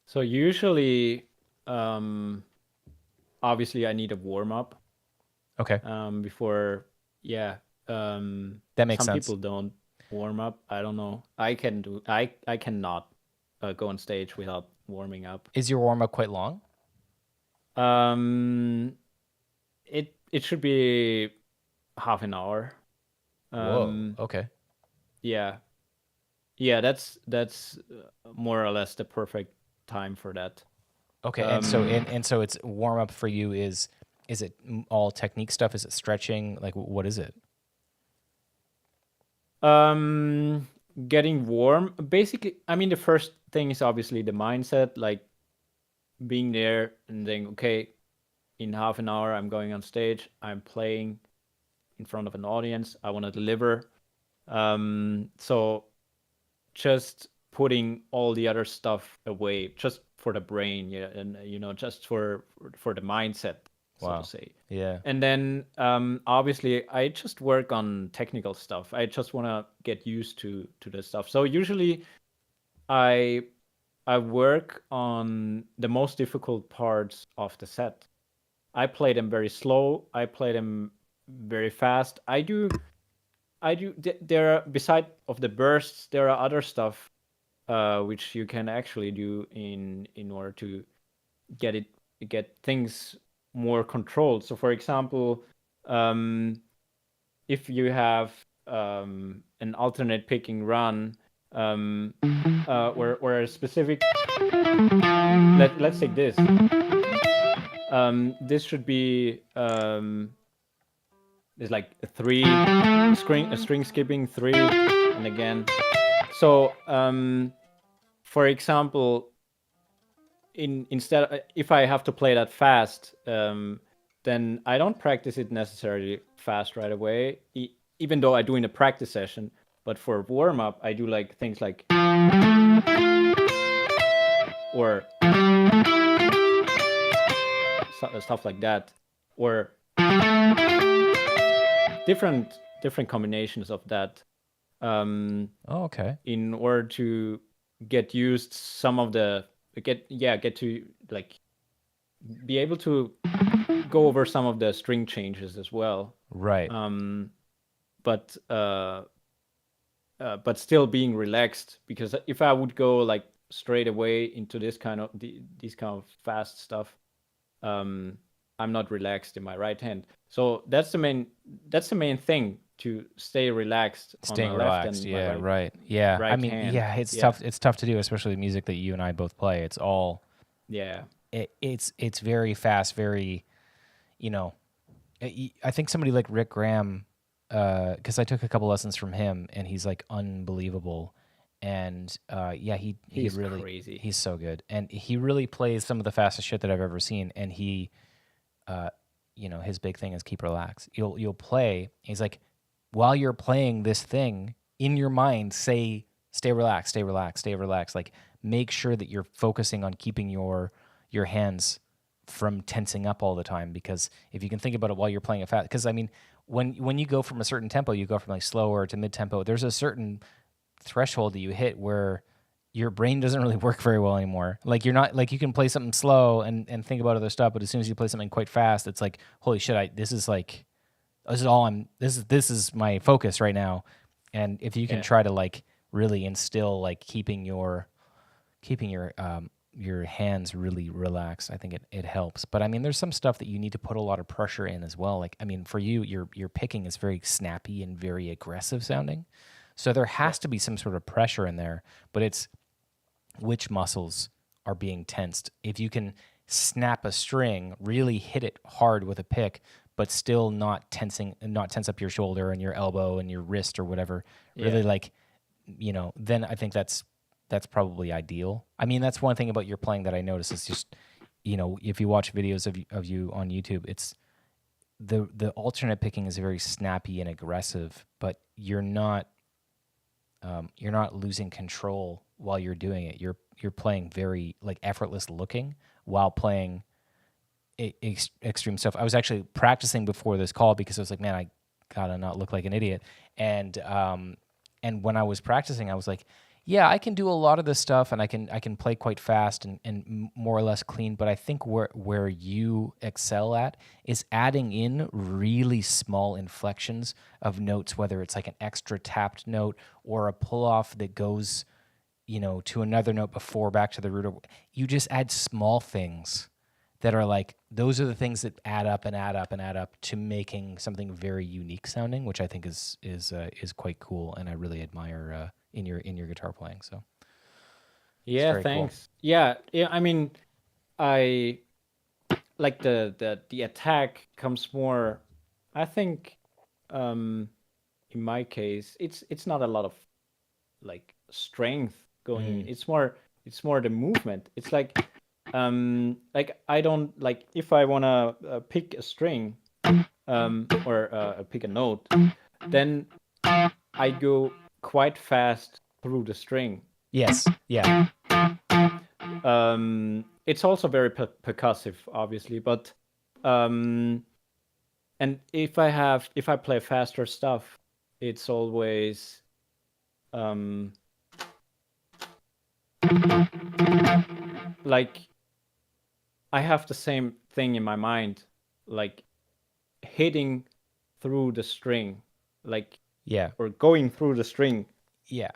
So usually, obviously, I need a warm up. Okay. Before, that makes some sense. people don't warm up. I don't know. I cannot go on stage without warming up. Is your warm up quite long? It should be half an hour. Whoa. Okay. Yeah, that's more or less the perfect time for that. Okay. And so it's warm up for you is it all technique stuff? Is it stretching? Like, what is it? Getting warm. Basically, I mean, the first thing is obviously the mindset, like being there and then, okay, in half an hour, I'm going on stage. I'm playing in front of an audience. I want to deliver. So just putting all the other stuff away, just for the brain, yeah, and just for the mindset, so to say. Yeah. And then obviously, I just work on technical stuff. I just want to get used to this stuff. So usually, I work on the most difficult parts of the set. I play them very slow. I play them very fast. I do. There are, beside of the bursts, there are other stuff which you can actually do in order to get things more controlled. So, for example, if you have an alternate picking run, where a specific, let's take this. This should be there's like a string skipping 3, and again. So for example, instead, if I have to play that fast, then I don't practice it necessarily fast right away, even though I do in a practice session. But for warm up, I do like things like, or stuff like that, or different combinations of that. Okay. In order to get used some of the get to like be able to go over some of the string changes as well. Right. But still being relaxed, because if I would go like straight away into these kind of fast stuff, I'm not relaxed in my right hand. So that's the main thing, to stay relaxed Staying on my left relaxed. and Yeah. my Right. Yeah. I right mean, hand. yeah, it's tough. It's tough to do, especially the music that you and I both play. It's all, Yeah. it's very fast, very, you know, I think somebody like Rick Graham, because I took a couple lessons from him, and he's like unbelievable. And yeah, he He's really, crazy. he's so good, and he really plays some of the fastest shit that I've ever seen. And he, his big thing is keep relaxed. You'll play. He's like, while you're playing this thing in your mind, say, stay relaxed, stay relaxed, stay relaxed. Like, make sure that you're focusing on keeping your hands from tensing up all the time. Because if you can think about it while you're playing it fast, because I mean, when you go from a certain tempo, you go from like slower to mid tempo. There's a certain threshold that you hit where your brain doesn't really work very well anymore. Like, you're not, like, you can play something slow and think about other stuff, but as soon as you play something quite fast, it's like, holy shit, this is my focus right now. And if you can try to like really instill like keeping your hands really relaxed, I think it helps. But I mean, there's some stuff that you need to put a lot of pressure in as well. Like, I mean, for you, your picking is very snappy and very aggressive sounding. So there has to be some sort of pressure in there, but it's which muscles are being tensed. If you can snap a string, really hit it hard with a pick, but still not tense up your shoulder and your elbow and your wrist or whatever, really like, then I think that's probably ideal. I mean, that's one thing about your playing that I notice is just, if you watch videos of you on YouTube, it's the alternate picking is very snappy and aggressive, but you're not losing control while you're doing it. You're playing very like effortless looking while playing extreme stuff. I was actually practicing before this call because I was like, man, I gotta not look like an idiot. And when I was practicing, I was like, yeah, I can do a lot of this stuff, and I can play quite fast and more or less clean. But I think where you excel at is adding in really small inflections of notes, whether it's like an extra tapped note or a pull off that goes, to another note before back to the root. You just add small things that are like, those are the things that add up and add up and add up to making something very unique sounding, which I think is quite cool, and I really admire in your guitar playing. So yeah, thanks. Cool. Yeah. I mean, I like the attack comes more. I think, in my case, it's not a lot of like strength going. It's more the movement. It's like I don't like, if I wanna pick a string, or pick a note, then I go quite fast through the string. Yes. Yeah. It's also very percussive, obviously, but and if I play faster stuff, it's always like I have the same thing in my mind, like hitting through the string, like or going through the string. Yeah.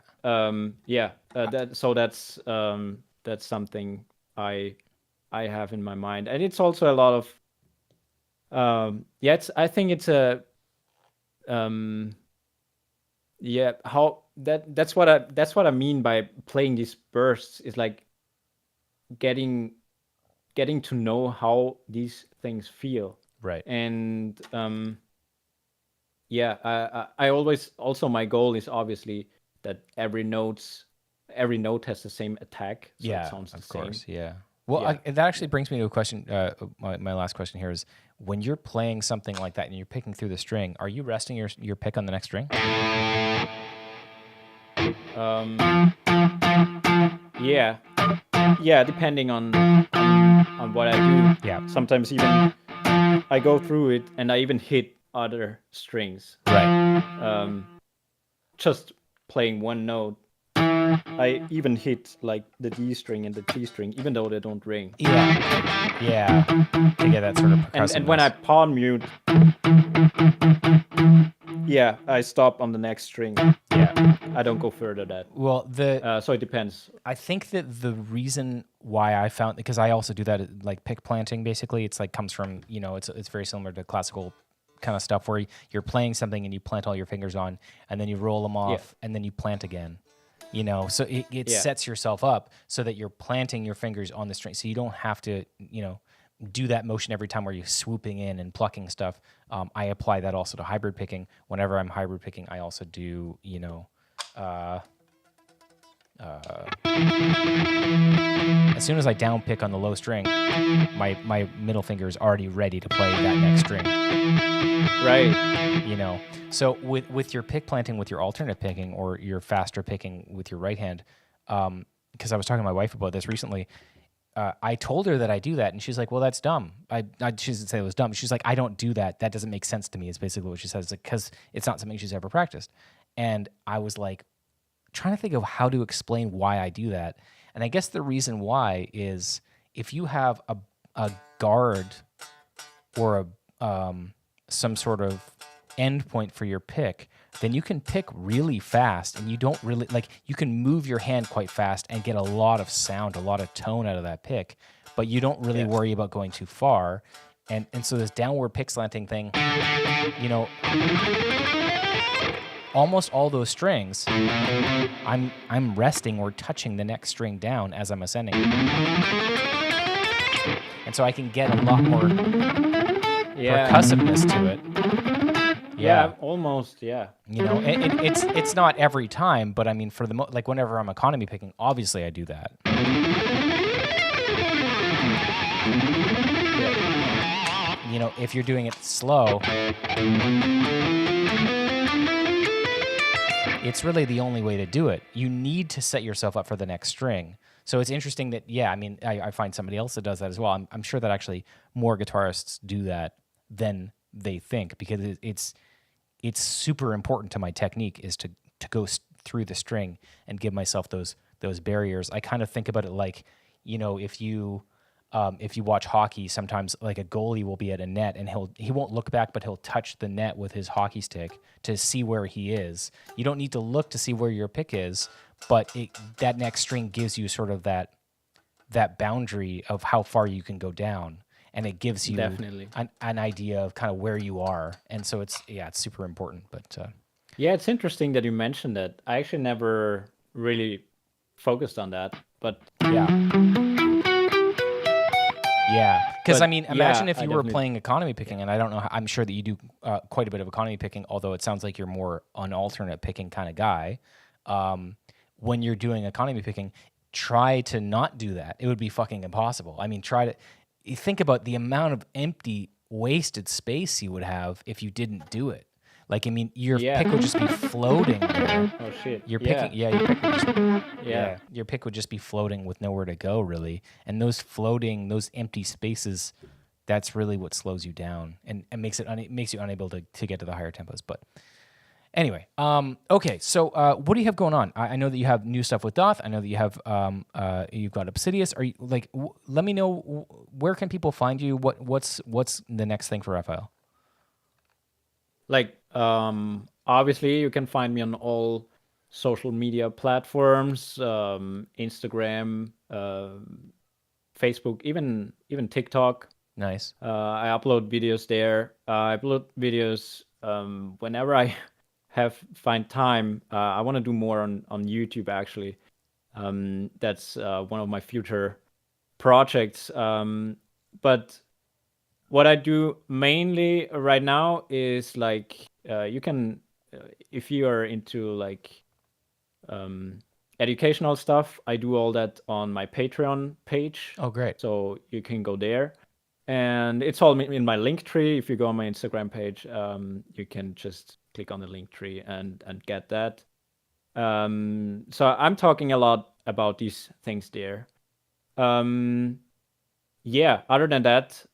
That's something I have in my mind, and it's also a lot of I think it's a that's what I mean by playing these bursts, is like getting to know how these things feel. Right. And I always, also my goal is obviously that every note has the same attack, so it sounds the same. Of course. Yeah. Well, that actually brings me to a question. My last question here is, when you're playing something like that and you're picking through the string, are you resting your pick on the next string? Yeah, depending on what I do. Yeah. Sometimes even I go through it and I even hit other strings. Right. Just playing one note. I even hit like the D string and the G string, even though they don't ring. Yeah, to get that sort of percussiveness. And when I palm mute, yeah, I stop on the next string. Yeah. I don't go further that. Well, So it depends. I think that the reason why I found, because I also do that, like pick planting, basically, it's like comes from, it's very similar to classical kind of stuff where you're playing something and you plant all your fingers on, and then you roll them off, and then you plant again. So it sets yourself up so that you're planting your fingers on the string, so you don't have to, do that motion every time where you're swooping in and plucking stuff. I apply that also to hybrid picking. Whenever I'm hybrid picking, I also do, as soon as I down pick on the low string, my middle finger is already ready to play that next string. Right. So with your pick planting, with your alternate picking, or your faster picking with your right hand, because I was talking to my wife about this recently, I told her that I do that, and she's like, well, that's dumb. She doesn't say it was dumb. She's like, I don't do that. That doesn't make sense to me, is basically what she says, because it's not something she's ever practiced. And I was like, trying to think of how to explain why I do that. And I guess the reason why is if you have a guard or some sort of end point for your pick, then you can pick really fast, and you don't really, you can move your hand quite fast and get a lot of sound, a lot of tone out of that pick, but you don't really worry about going too far. And so this downward pick slanting thing, almost all those strings, I'm resting or touching the next string down as I'm ascending. And so I can get a lot more percussiveness to it. Yeah, almost. Yeah. It's not every time, but I mean, for whenever I'm economy picking, obviously I do that. If you're doing it slow, it's really the only way to do it. You need to set yourself up for the next string. So it's interesting that, I find somebody else that does that as well. I'm sure that actually more guitarists do that than they think, because it's super important to my technique is to go through the string and give myself those barriers. I kind of think about it like, if you watch hockey, sometimes like a goalie will be at a net and he won't look back, but he'll touch the net with his hockey stick to see where he is. You don't need to look to see where your pick is, but that next string gives you sort of that boundary of how far you can go down. And it gives you definitely an idea of kind of where you are. And so it's super important. But yeah, it's interesting that you mentioned that. I actually never really focused on that, but because imagine if you were playing economy picking, and I don't know, I'm sure that you do quite a bit of economy picking, although it sounds like you're more an alternate picking kind of guy. When you're doing economy picking, try to not do that. It would be fucking impossible. I mean, you think about the amount of empty, wasted space you would have if you didn't do it. Your pick would just be floating there. Oh shit! Your pick, your pick would just, your pick would just be floating with nowhere to go, really. And those empty spaces, that's really what slows you down and makes you unable to get to the higher tempos. But anyway, okay. So what do you have going on? I know that you have new stuff with Doth. I know that you have you've got Obsidious. Are you let me know, where can people find you? What's the next thing for Rafael? Obviously you can find me on all social media platforms, Instagram, Facebook, even TikTok. Nice. I upload videos there. I upload videos whenever I find time. I want to do more on YouTube, actually. That's one of my future projects. But what I do mainly right now is you can, if you are into educational stuff, I do all that on my Patreon page. Oh, great. So you can go there. And it's all in my link tree. If you go on my Instagram page, you can just click on the link tree and get that. So I'm talking a lot about these things there. Other than that,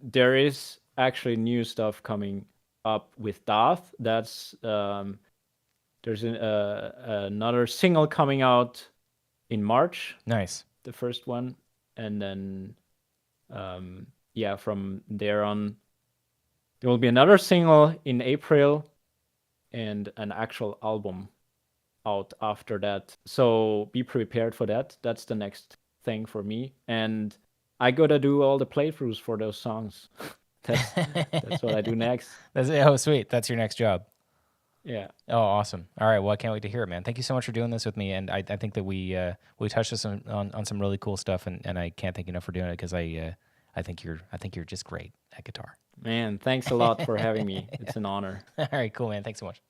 there is actually new stuff coming up with Doth. That's the There's another single coming out in March, Nice. the first one, and then from there on, there will be another single in April, and an actual album out after that. So be prepared for that. That's the next thing for me, and I gotta do all the playthroughs for those songs. That's what I do next. Oh, sweet. That's your next job. Yeah. Oh, awesome. All right. Well, I can't wait to hear it, man. Thank you so much for doing this with me. And I think that we touched on some really cool stuff, and I can't thank you enough for doing it because I think you're just great at guitar. Man, thanks a lot for having me. It's an honor. All right, cool, man. Thanks so much.